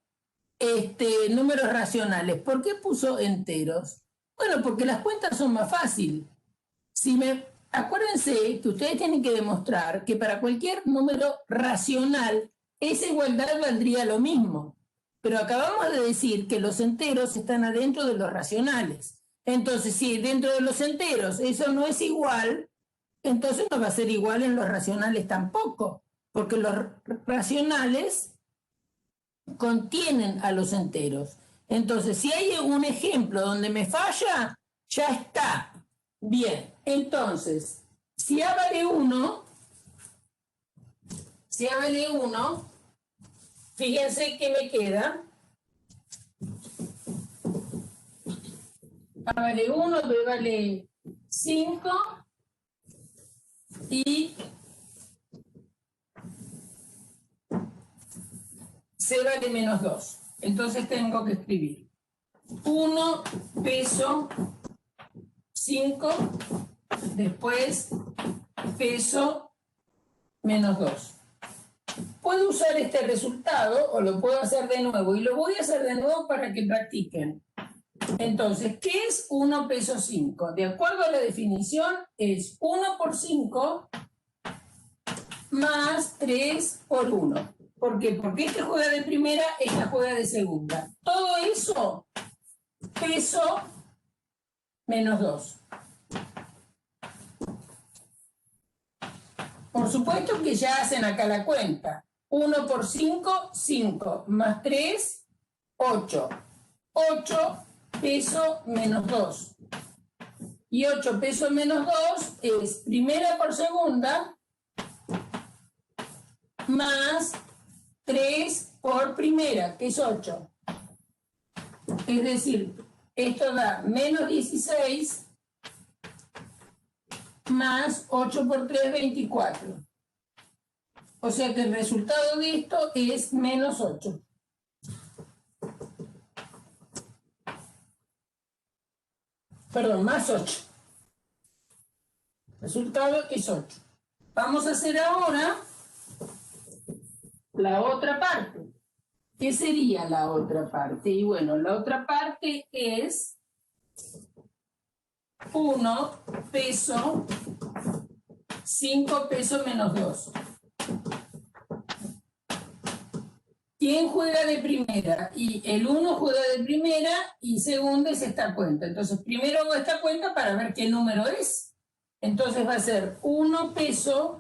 números racionales. ¿Por qué puso enteros? Bueno, porque las cuentas son más fáciles. Acuérdense que ustedes tienen que demostrar que para cualquier número racional esa igualdad valdría lo mismo. Pero acabamos de decir que los enteros están adentro de los racionales. Entonces, si dentro de los enteros eso no es igual, entonces no va a ser igual en los racionales tampoco, porque los racionales contienen a los enteros. Entonces, si hay un ejemplo donde me falla, ya está. Bien, entonces, si A vale 1, fíjense que me queda. A vale 1, B vale 5 y C vale menos 2. Entonces tengo que escribir 1 peso 5, después peso menos 2. Puedo usar este resultado o lo puedo hacer de nuevo, y lo voy a hacer de nuevo para que practiquen. Entonces, ¿qué es 1 peso 5? De acuerdo a la definición, es 1 por 5 más 3 por 1. ¿Por qué? Porque este juega de primera, esta juega de segunda. Todo eso, peso menos 2. Por supuesto que ya hacen acá la cuenta. 1 por 5, 5, más 3, 8. 8 peso menos 2. Y 8 peso menos 2 es primera por segunda más 3 por primera, que es 8. Es decir, esto da menos 16 más 8 por 3, 24. O sea que el resultado de esto es menos 8. Perdón, más 8. El resultado es 8. Vamos a hacer ahora la otra parte. ¿Qué sería la otra parte? Y bueno, la otra parte es 1 peso, 5 pesos menos 2. ¿Quién juega de primera? Y el 1 juega de primera y segunda es esta cuenta. Entonces, primero hago esta cuenta para ver qué número es. Entonces va a ser 1 peso,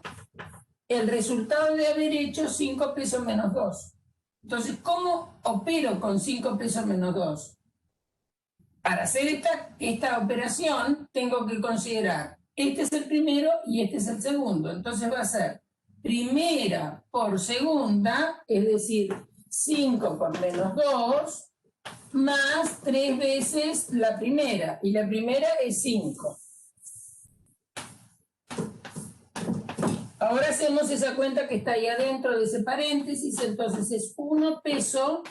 el resultado de haber hecho 5 pesos menos 2. Entonces, ¿cómo opero con 5 pesos menos 2? Para hacer esta operación, tengo que considerar, este es el primero y este es el segundo. Entonces va a ser primera por segunda, es decir, 5 por menos 2, más 3 veces la primera. Y la primera es 5. Ahora hacemos esa cuenta que está ahí adentro de ese paréntesis. Entonces es 1 peso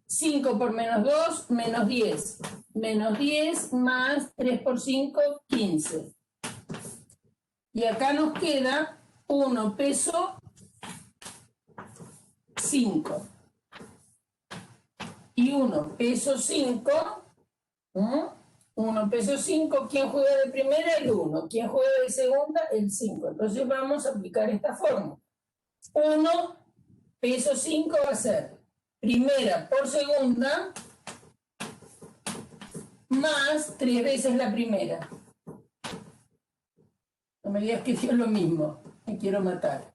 5 por menos 2, menos 10. Menos 10 más 3 por 5, 15. Y acá nos queda 1 peso 5. Y 1 peso 5. 1 peso 5. ¿Quién juega de primera? El 1. ¿Quién juega de segunda? El 5. Entonces vamos a aplicar esta fórmula. 1 peso 5 va a ser primera por segunda más 3 veces la primera. No me digas que dio lo mismo. Me quiero matar.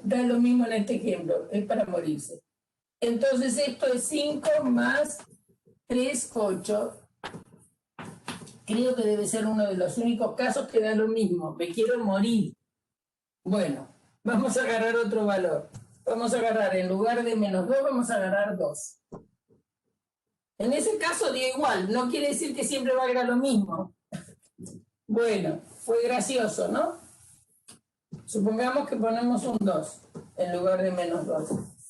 Da lo mismo en este ejemplo. Es para morirse. Entonces esto es 5 más 3, 8. Creo que debe ser uno de los únicos casos que da lo mismo. Me quiero morir. Bueno, vamos a agarrar otro valor. Vamos a agarrar, en lugar de menos 2, vamos a agarrar 2. En ese caso dio igual. No quiere decir que siempre valga lo mismo. Bueno, fue gracioso, ¿no? Supongamos que ponemos un 2 en lugar de menos 2.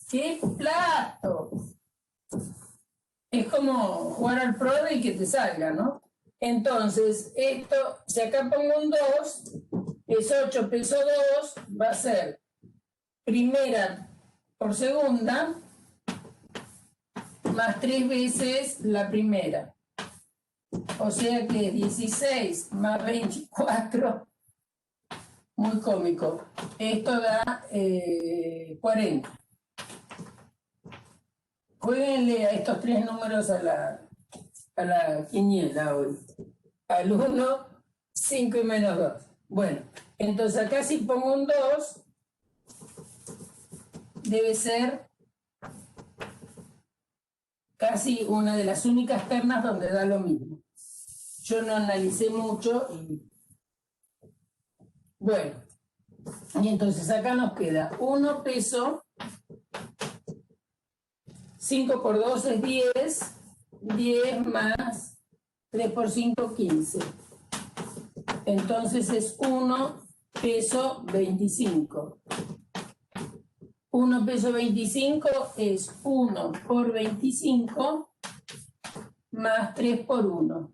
¡Qué plato! Es como jugar al PRODE y que te salga, ¿no? Entonces, esto, si acá pongo un 2, es 8 peso 2, va a ser primera por segunda, más 3 veces la primera. O sea que es 16 más 24, muy cómico. Esto da 40. Jueguenle a estos 3 números a la quiniela hoy. Al 1, 5 y menos 2. Bueno, entonces acá si pongo un 2, debe ser casi una de las únicas ternas donde da lo mismo. Yo no analicé mucho y bueno, y entonces acá nos queda 1 peso, 5 por 2 es 10, 10 más 3 por 5, 15. Entonces es 1 peso 25. 1 peso 25 es 1 por 25 más 3 por 1.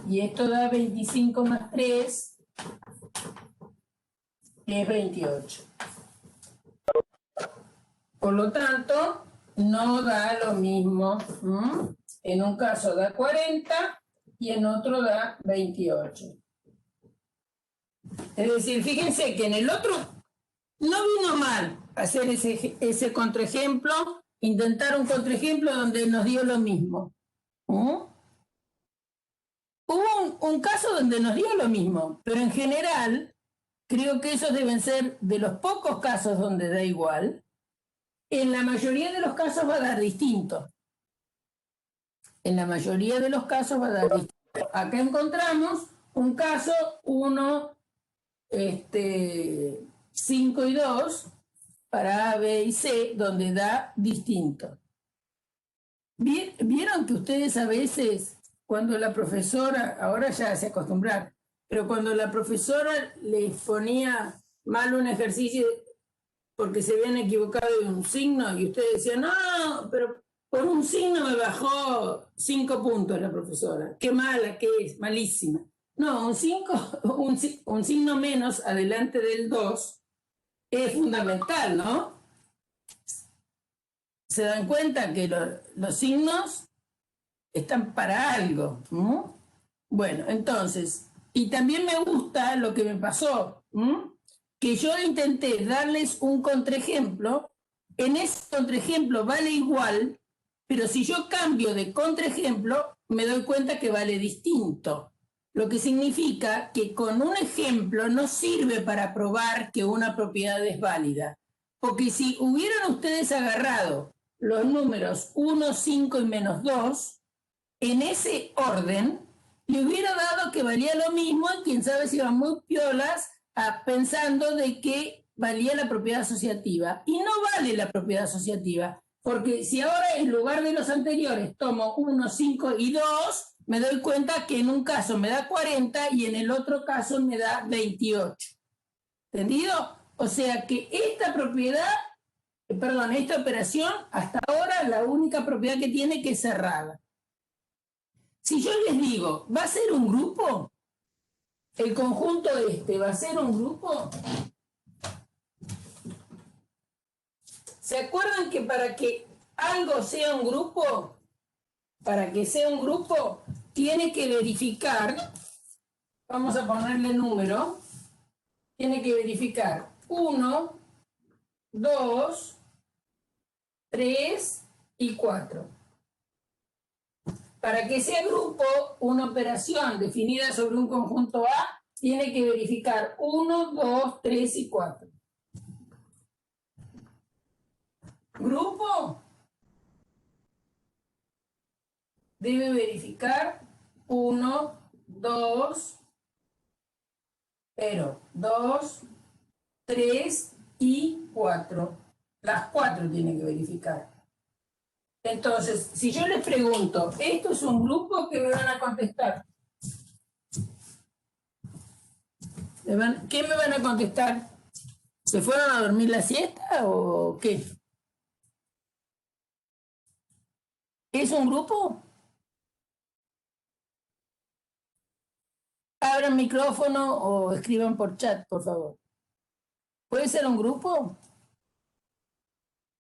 Y esto da 25 más 3, que es 28. Por lo tanto, no da lo mismo. En un caso da 40 y en otro da 28. Es decir, fíjense que en el otro no vino mal hacer ese contraejemplo, intentar un contraejemplo donde nos dio lo mismo. Hubo un caso donde nos dio lo mismo, pero en general creo que esos deben ser de los pocos casos donde da igual. En la mayoría de los casos va a dar distinto. En la mayoría de los casos va a dar distinto. Acá encontramos un caso 1, 5 y 2 para A, B y C, donde da distinto. ¿Vieron que ustedes a veces, cuando la profesora, ahora ya se acostumbran, pero cuando la profesora les ponía mal un ejercicio porque se habían equivocado de un signo y ustedes decían, no, pero por un signo me bajó 5 puntos la profesora, qué mala que es, malísima. No, un signo menos adelante del 2 es fundamental, ¿no? Se dan cuenta que los signos están para algo. Bueno, entonces, y también me gusta lo que me pasó, que yo intenté darles un contraejemplo, en ese contraejemplo vale igual, pero si yo cambio de contraejemplo, me doy cuenta que vale distinto. Lo que significa que con un ejemplo no sirve para probar que una propiedad es válida. Porque si hubieran ustedes agarrado los números 1, 5 y menos 2, en ese orden, le hubiera dado que valía lo mismo y quién sabe si iban muy piolas pensando de que valía la propiedad asociativa. Y no vale la propiedad asociativa, porque si ahora en lugar de los anteriores tomo 1, 5 y 2, me doy cuenta que en un caso me da 40 y en el otro caso me da 28. ¿Entendido? O sea que esta propiedad, perdón, esta operación, hasta ahora la única propiedad que tiene que es cerrada. Si yo les digo, ¿va a ser un grupo? ¿El conjunto este va a ser un grupo? ¿Se acuerdan que para que algo sea un grupo, para que sea un grupo, tiene que verificar, vamos a ponerle número, tiene que verificar 1, 2, 3 y 4. Para que sea grupo, una operación definida sobre un conjunto A tiene que verificar 1, 2, 3 y 4. Grupo debe verificar 1, 2, 3 y 4. Las 4 tienen que verificar. Entonces, si yo les pregunto, ¿esto es un grupo? ¿Qué me van a contestar? ¿Qué me van a contestar? ¿Se fueron a dormir la siesta o qué? ¿Es un grupo? Abran micrófono o escriban por chat, por favor. ¿Puede ser un grupo?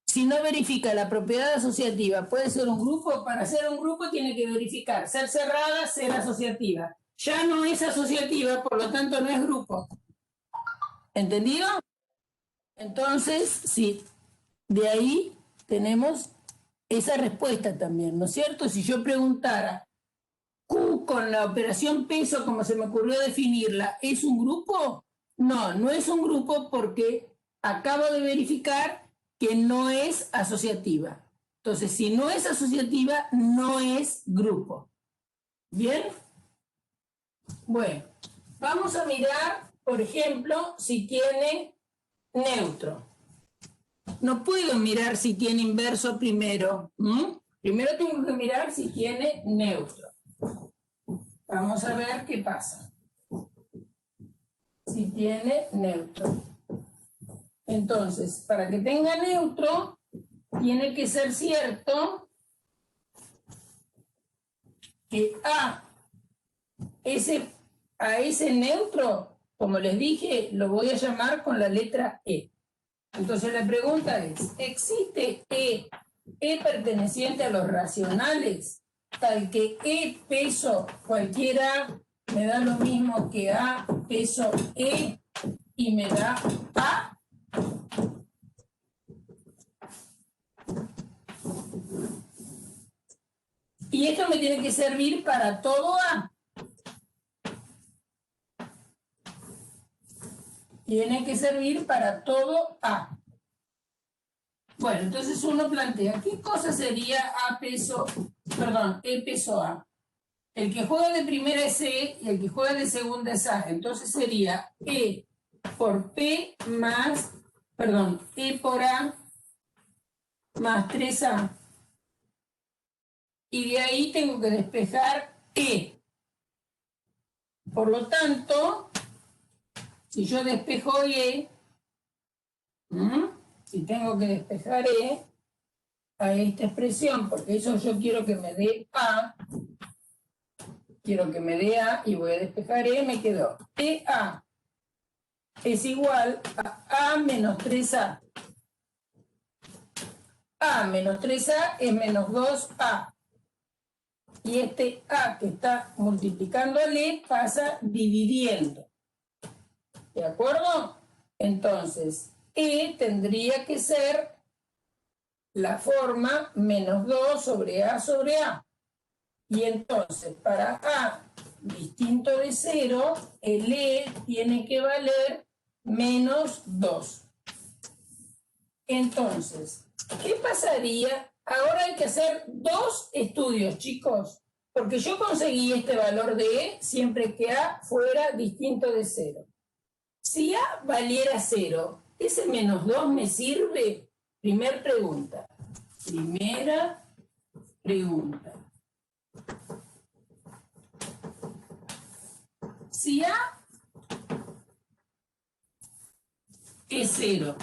Si no verifica la propiedad asociativa, ¿puede ser un grupo? Para ser un grupo tiene que verificar ser cerrada, ser asociativa. Ya no es asociativa, por lo tanto no es grupo. ¿Entendido? Entonces, sí, de ahí tenemos esa respuesta también, ¿no es cierto? Si yo preguntara, Q con la operación peso, como se me ocurrió definirla, ¿es un grupo? No, no es un grupo porque acabo de verificar que no es asociativa. Entonces, si no es asociativa, no es grupo. ¿Bien? Bueno, vamos a mirar, por ejemplo, si tiene neutro. No puedo mirar si tiene inverso primero. Primero tengo que mirar si tiene neutro. Vamos a ver qué pasa. Si tiene neutro. Entonces, para que tenga neutro, tiene que ser cierto que a ese neutro, como les dije, lo voy a llamar con la letra E. Entonces la pregunta es, ¿existe E perteneciente a los racionales? Tal que E peso cualquiera me da lo mismo que A peso E y me da A. Y esto me tiene que servir para todo A. Tiene que servir para todo A. Bueno, entonces uno plantea, ¿qué cosa sería E peso A? El que juega de primera es E y el que juega de segunda es A. Entonces sería E por P más, E por A más 3A. Y de ahí tengo que despejar E. Por lo tanto, si yo despejo E, si tengo que despejar E a esta expresión, porque eso yo quiero que me dé A, y voy a despejar E, me quedó EA es igual a A menos 3A. A menos 3A es menos 2A. Y este A que está multiplicando al E pasa dividiendo. ¿De acuerdo? Entonces, E tendría que ser la forma menos 2 sobre A sobre A. Y entonces, para A distinto de 0, el E tiene que valer menos 2. Entonces, ¿qué pasaría? Ahora hay que hacer dos estudios, chicos, porque yo conseguí este valor de E siempre que A fuera distinto de 0. Si A valiera 0, ¿ese menos 2 me sirve? Primera pregunta. Si A es 0.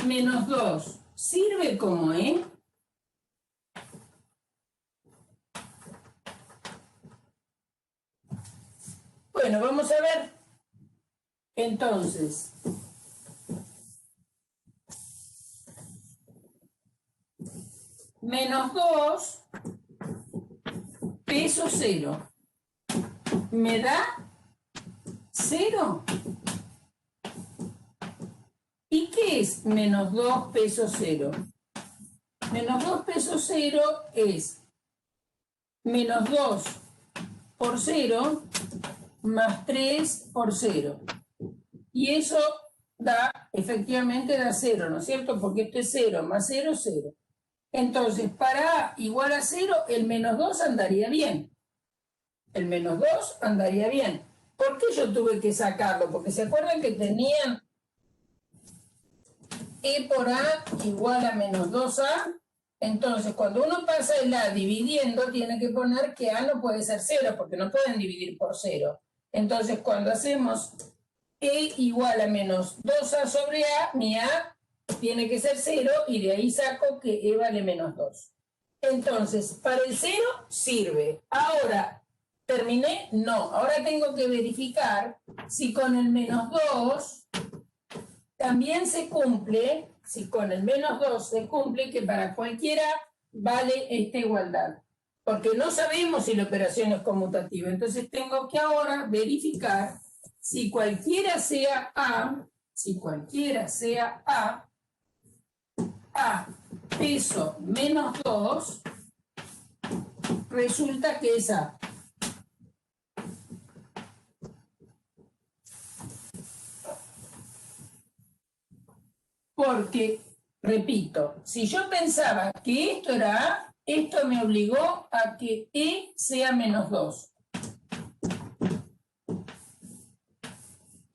Menos 2, ¿sirve como E? Bueno, vamos a ver. Entonces, menos 2, peso 0. ¿Me da 0? ¿Y qué es menos 2 peso 0? Menos 2 peso 0 es menos 2 por 0 más 3 por 0. Y eso efectivamente da 0, ¿no es cierto? Porque esto es 0 más 0, 0. Entonces, para A igual a 0, el menos 2 andaría bien. El menos 2 andaría bien. ¿Por qué yo tuve que sacarlo? Porque se acuerdan que tenían E por A igual a menos 2A. Entonces, cuando uno pasa el A dividiendo, tiene que poner que A no puede ser 0, porque no pueden dividir por 0. Entonces, cuando hacemos E igual a menos 2A sobre A, mi A tiene que ser 0, y de ahí saco que E vale menos 2. Entonces, para el 0 sirve. Ahora, ¿terminé? No. Ahora tengo que verificar si con el menos 2 también se cumple, si con el menos 2 se cumple, que para cualquiera vale esta igualdad. Porque no sabemos si la operación es conmutativa. Entonces tengo que ahora verificar si cualquiera sea A, A peso menos 2, resulta que es A. Porque, repito, si yo pensaba que esto era A, esto me obligó a que E sea menos 2.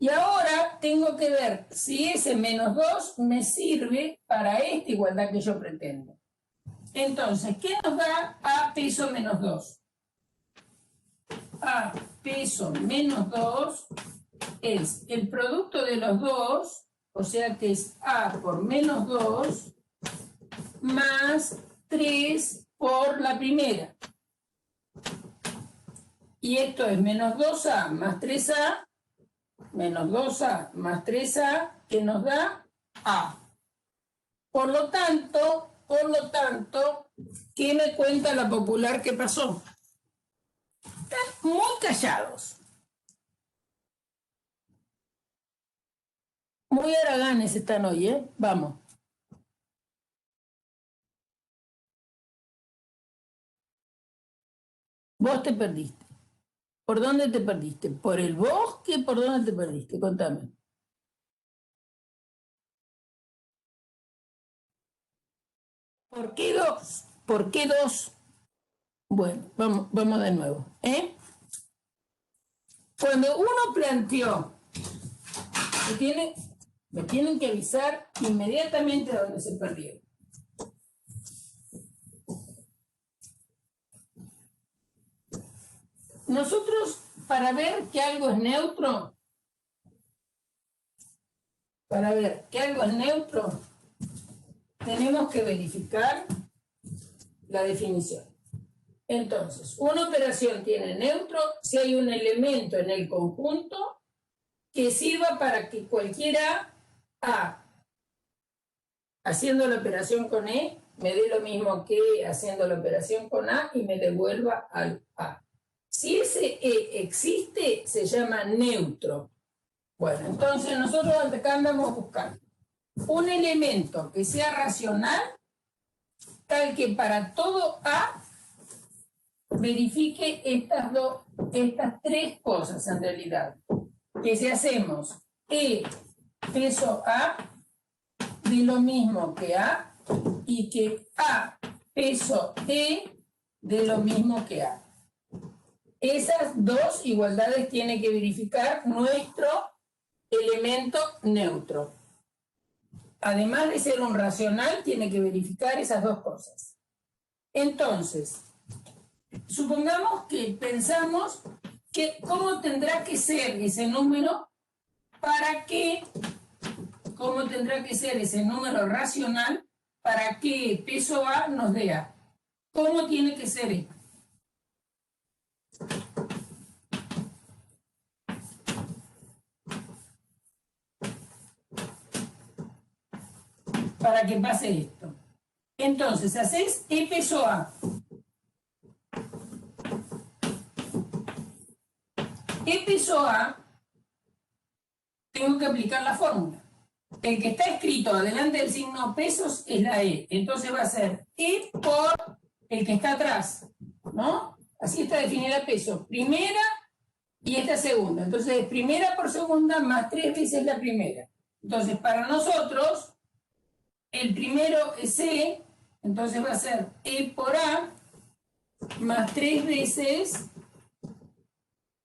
Y ahora tengo que ver si ese menos 2 me sirve para esta igualdad que yo pretendo. Entonces, ¿qué nos da A peso menos 2? A peso menos 2 es el producto de los dos, o sea que es A por menos 2 más 3 por la primera. Y esto es menos 2A más 3A, menos 2A más 3A, que nos da A. Por lo tanto, ¿qué me cuenta la popular que pasó? Están muy callados. Muy haraganes están hoy, ¿eh? Vamos. Vos te perdiste. ¿Por dónde te perdiste? ¿Por el bosque? ¿Por dónde te perdiste? Contame. ¿Por qué dos? ¿Por qué dos? Bueno, vamos de nuevo. Cuando uno planteó, me tienen que avisar inmediatamente a dónde se perdieron. Nosotros, para ver que algo es neutro, tenemos que verificar la definición. Entonces, una operación tiene neutro si hay un elemento en el conjunto que sirva para que cualquiera A, haciendo la operación con E, me dé lo mismo que haciendo la operación con A y me devuelva al A. Si ese E existe, se llama neutro. Bueno, entonces nosotros acá andamos buscando un elemento que sea racional, tal que para todo A verifique estas tres cosas en realidad. Que si hacemos E peso A de lo mismo que A, y que A peso E de lo mismo que A. Esas dos igualdades tiene que verificar nuestro elemento neutro. Además de ser un racional, tiene que verificar esas dos cosas. Entonces, supongamos que pensamos que cómo tendrá que ser ese número para que, ¿cómo tendrá que ser ese número racional para que peso A nos dé A? ¿Cómo tiene que ser esto? Para que pase esto. Entonces, haces E peso A. E peso A, tengo que aplicar la fórmula. El que está escrito adelante del signo pesos es la E. Entonces va a ser E por el que está atrás, ¿no? Así está definida peso. Primera y esta segunda. Entonces, primera por segunda más 3 veces la primera. Entonces, para nosotros, el primero es E, entonces va a ser E por A más 3 veces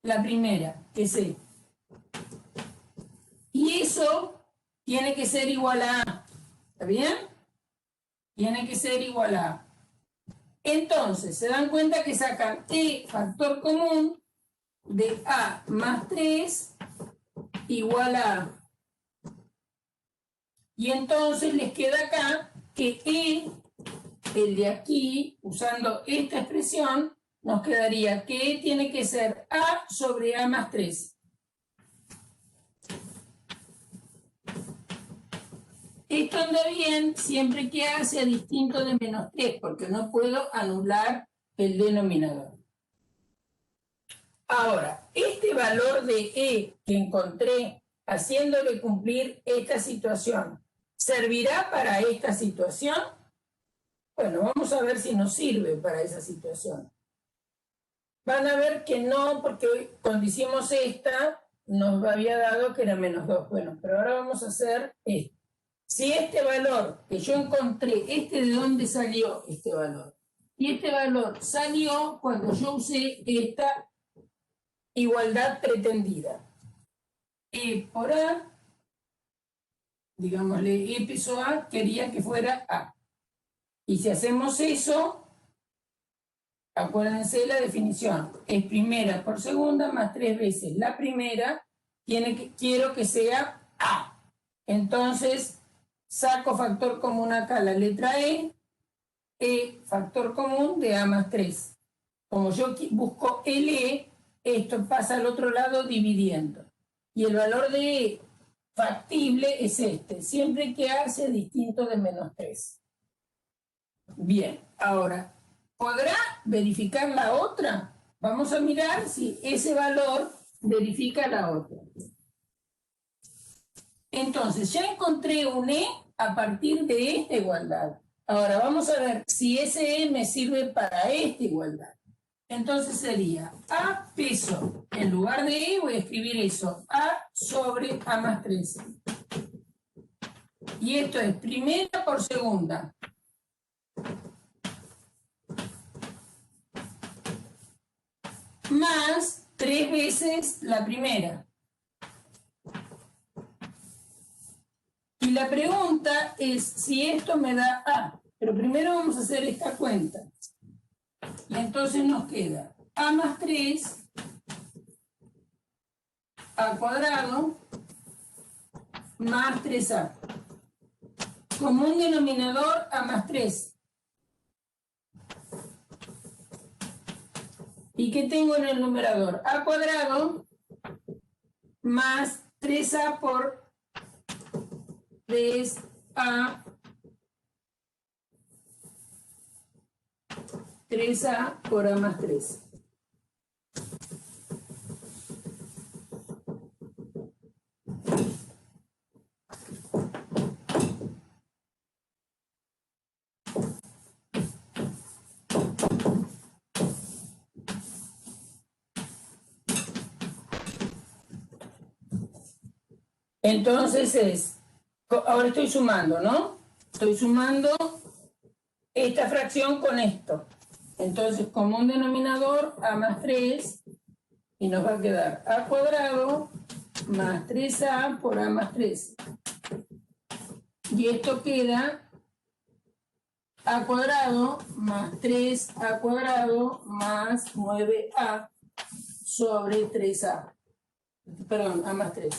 la primera, que es E. Y eso tiene que ser igual a A. ¿Está bien? Tiene que ser igual a A. Entonces, se dan cuenta que sacan E factor común de A más 3 igual a A. Y entonces les queda acá que E, el de aquí, usando esta expresión, nos quedaría que E tiene que ser A sobre A más 3. Esto anda bien siempre que A sea distinto de menos 3, porque no puedo anular el denominador. Ahora, este valor de E que encontré haciéndole cumplir esta situación, ¿servirá para esta situación? Bueno, vamos a ver si nos sirve para esa situación. Van a ver que no, porque cuando hicimos esta, nos había dado que era menos 2. Bueno, pero ahora vamos a hacer esto. Si este valor que yo encontré, ¿de dónde salió este valor? Y este valor salió cuando yo usé esta igualdad pretendida. E por A, digámosle, E peso A quería que fuera A. Y si hacemos eso, acuérdense la definición, es primera por segunda más 3 veces la primera, quiero que sea A. Entonces, saco factor común acá, la letra E factor común de A más 3. Como yo busco el E, esto pasa al otro lado dividiendo. Y el valor de E factible es este, siempre que A sea distinto de menos 3. Bien, ahora, ¿podrá verificar la otra? Vamos a mirar si ese valor verifica la otra. Entonces, ya encontré un E a partir de esta igualdad. Ahora, vamos a ver si ese E me sirve para esta igualdad. Entonces sería A peso. En lugar de E voy a escribir eso. A sobre A más 3. Y esto es primera por segunda. Más 3 veces la primera. Y la pregunta es si esto me da A. Pero primero vamos a hacer esta cuenta. Y entonces nos queda A más 3, A cuadrado, más 3A. Común denominador, A más 3. ¿Y qué tengo en el numerador? A cuadrado más 3A por 3A. 3A por A más 3. Entonces ahora estoy sumando, ¿no? Estoy sumando esta fracción con esto. Entonces, común denominador, A más 3, y nos va a quedar A cuadrado más 3A por A más 3. Y esto queda A cuadrado más 3A cuadrado más 9A sobre 3A. Perdón, A más 3.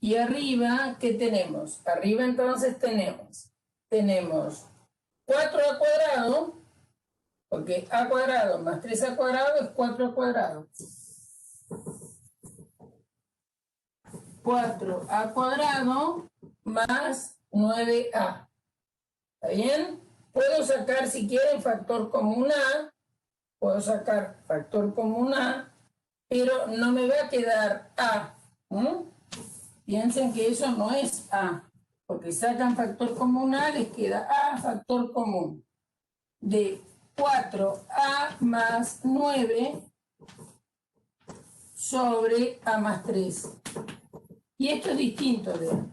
Y arriba, ¿qué tenemos? Arriba entonces tenemos 4a cuadrado, porque a cuadrado más 3a cuadrado es 4a cuadrado. 4a cuadrado más 9a. ¿Está bien? Puedo sacar, si quieren, factor común a. Puedo sacar factor común a, pero no me va a quedar a. Piensen que eso no es a, porque sacan factor común a, les queda a factor común de 4a más 9 sobre a más 3. Y esto es distinto de a.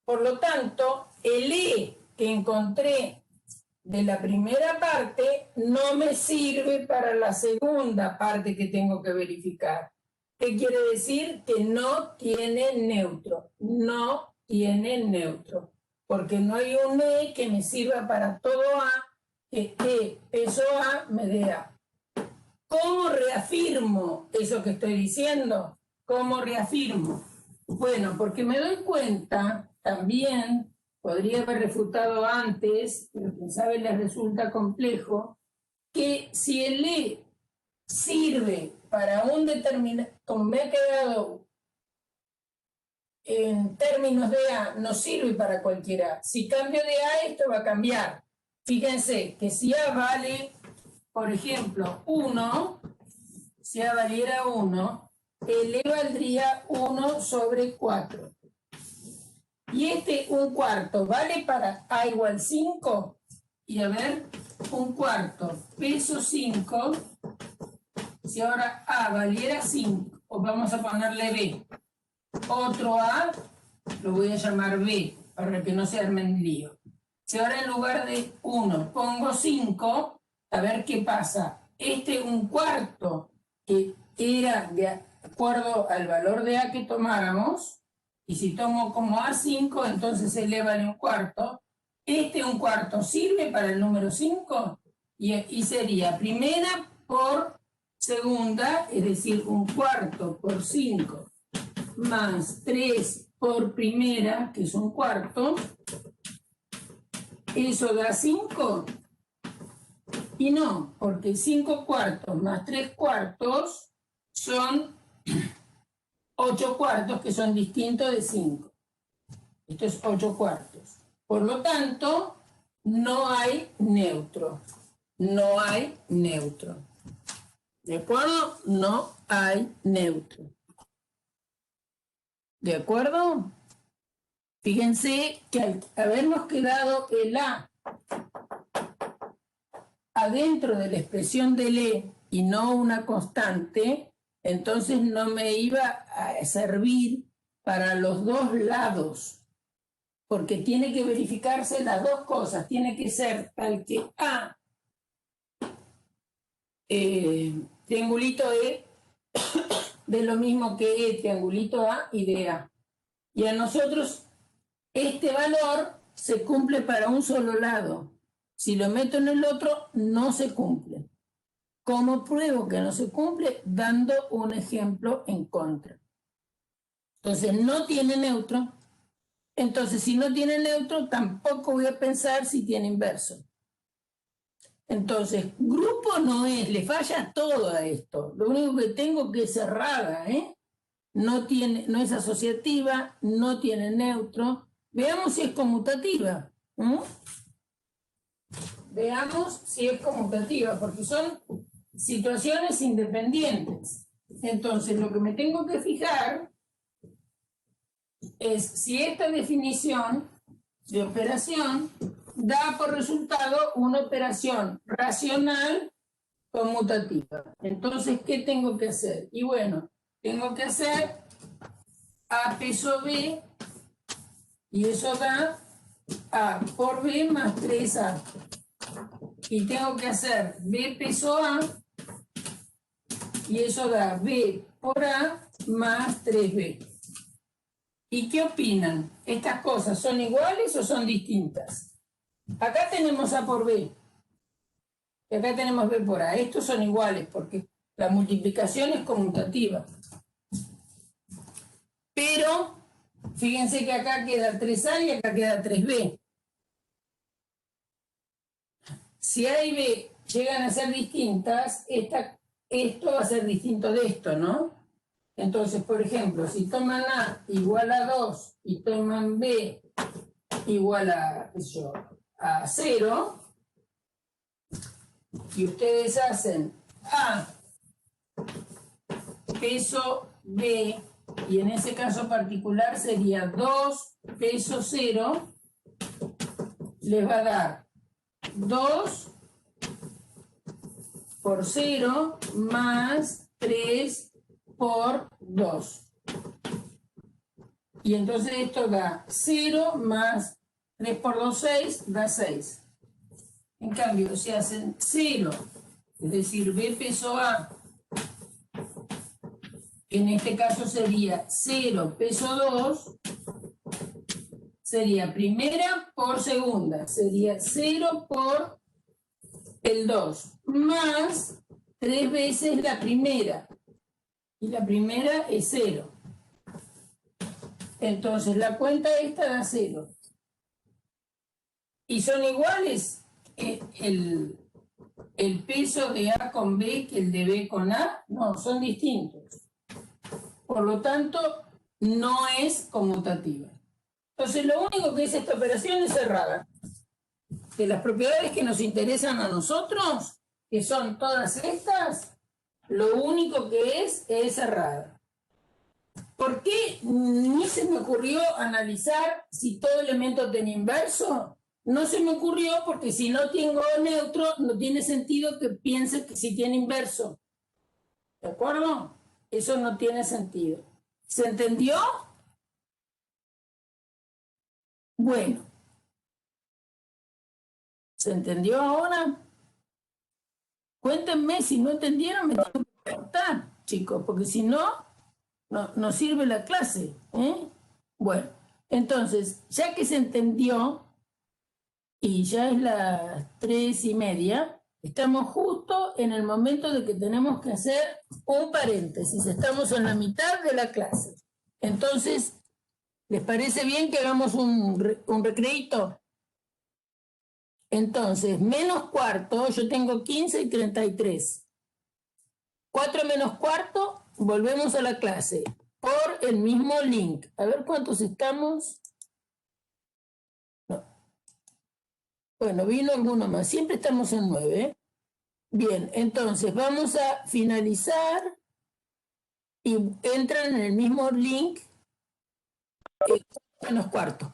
Por lo tanto, el e que encontré de la primera parte no me sirve para la segunda parte que tengo que verificar. ¿Qué quiere decir? Que no tiene neutro. No tiene neutro. Porque no hay un e que me sirva para todo a, que e peso a me dé a. ¿Cómo reafirmo eso que estoy diciendo? ¿Cómo reafirmo? Bueno, porque me doy cuenta también, podría haber refutado antes, pero quién sabe les resulta complejo, que si el e sirve para un determinado, como me ha quedado en términos de a, no sirve para cualquiera. Si cambio de a, esto va a cambiar. Fíjense que si a vale, por ejemplo, 1, si a valiera 1, el e valdría 1 sobre 4. Y este 1/4 vale para a igual 5. Y a ver, 1/4 peso 5. Si ahora a valiera 5, o vamos a ponerle b, otro a, lo voy a llamar b, para que no se armen lío. Si ahora en lugar de 1 pongo 5, a ver qué pasa. Este 1/4, que era de acuerdo al valor de a que tomáramos, y si tomo como a5, entonces el vale 1/4. Este 1/4 sirve para el número 5 y sería primera por segunda, es decir, 1/4 por 5 más 3 por primera, que es 1/4. Eso da 5. Y no, porque 5/4 más 3/4 son 8/4, que son distintos de 5. Esto es 8/4. Por lo tanto, no hay neutro. No hay neutro. ¿De acuerdo? No hay neutro. ¿De acuerdo? Fíjense que al habernos quedado el a adentro de la expresión del e y no una constante, entonces no me iba a servir para los dos lados, porque tiene que verificarse las dos cosas. Tiene que ser tal que a triangulito e de lo mismo que e triangulito a y de a. Y a nosotros este valor se cumple para un solo lado. Si lo meto en el otro, no se cumple. ¿Cómo pruebo que no se cumple? Dando un ejemplo en contra. Entonces, no tiene neutro. Entonces, si no tiene neutro, tampoco voy a pensar si tiene inverso. Entonces, grupo no es, le falla todo a esto. Lo único que tengo que es cerrada, no es asociativa, no tiene neutro. Veamos si es conmutativa. Veamos si es conmutativa, porque son situaciones independientes. Entonces, lo que me tengo que fijar es si esta definición de operación da por resultado una operación racional conmutativa. Entonces, ¿qué tengo que hacer? Y bueno, tengo que hacer a peso b, y eso da a por b más 3a. Y tengo que hacer b peso a, y eso da b por a más 3b. ¿Y qué opinan? ¿Estas cosas son iguales o son distintas? Acá tenemos a por b, y acá tenemos b por a. Estos son iguales porque la multiplicación es conmutativa. Pero fíjense que acá queda 3A y acá queda 3B. Si A y B llegan a ser distintas, esto va a ser distinto de esto, ¿no? Entonces, por ejemplo, si toman A igual a 2 y toman B igual a 0, y ustedes hacen A peso B, y en ese caso particular sería 2 peso 0, les va a dar 2 por 0 más 3 por 2. Y entonces esto da 0 más 3 por 2, 6, da 6. En cambio, si hacen 0, es decir, B peso A, en este caso sería 0 peso 2, sería primera por segunda, sería 0 por el 2, más 3 veces la primera, y la primera es 0. Entonces la cuenta esta da 0. ¿Y son iguales el peso de A con B que el de B con A? No, son distintos. Por lo tanto, no es conmutativa. Entonces lo único que es esta operación es cerrada. De las propiedades que nos interesan a nosotros, que son todas estas, lo único que es cerrada. ¿Por qué ni se me ocurrió analizar si todo elemento tiene inverso? No se me ocurrió porque si no tengo neutro, no tiene sentido que piense que si tiene inverso. ¿De acuerdo? Eso no tiene sentido. ¿Se entendió? Bueno. ¿Se entendió ahora? Cuéntenme, si no entendieron, me tienen que preguntar, chicos, porque si no, no sirve la clase. Bueno, entonces, ya que se entendió, y ya es las 3:30, estamos justo en el momento de que tenemos que hacer un paréntesis. Estamos en la mitad de la clase. Entonces, ¿les parece bien que hagamos un recreito? Entonces, menos cuarto, yo tengo 15 y 33. 4 menos cuarto, volvemos a la clase por el mismo link. A ver cuántos estamos. No. Bueno, vino alguno más. Siempre estamos en 9. Bien, entonces vamos a finalizar y entran en el mismo link menos cuarto.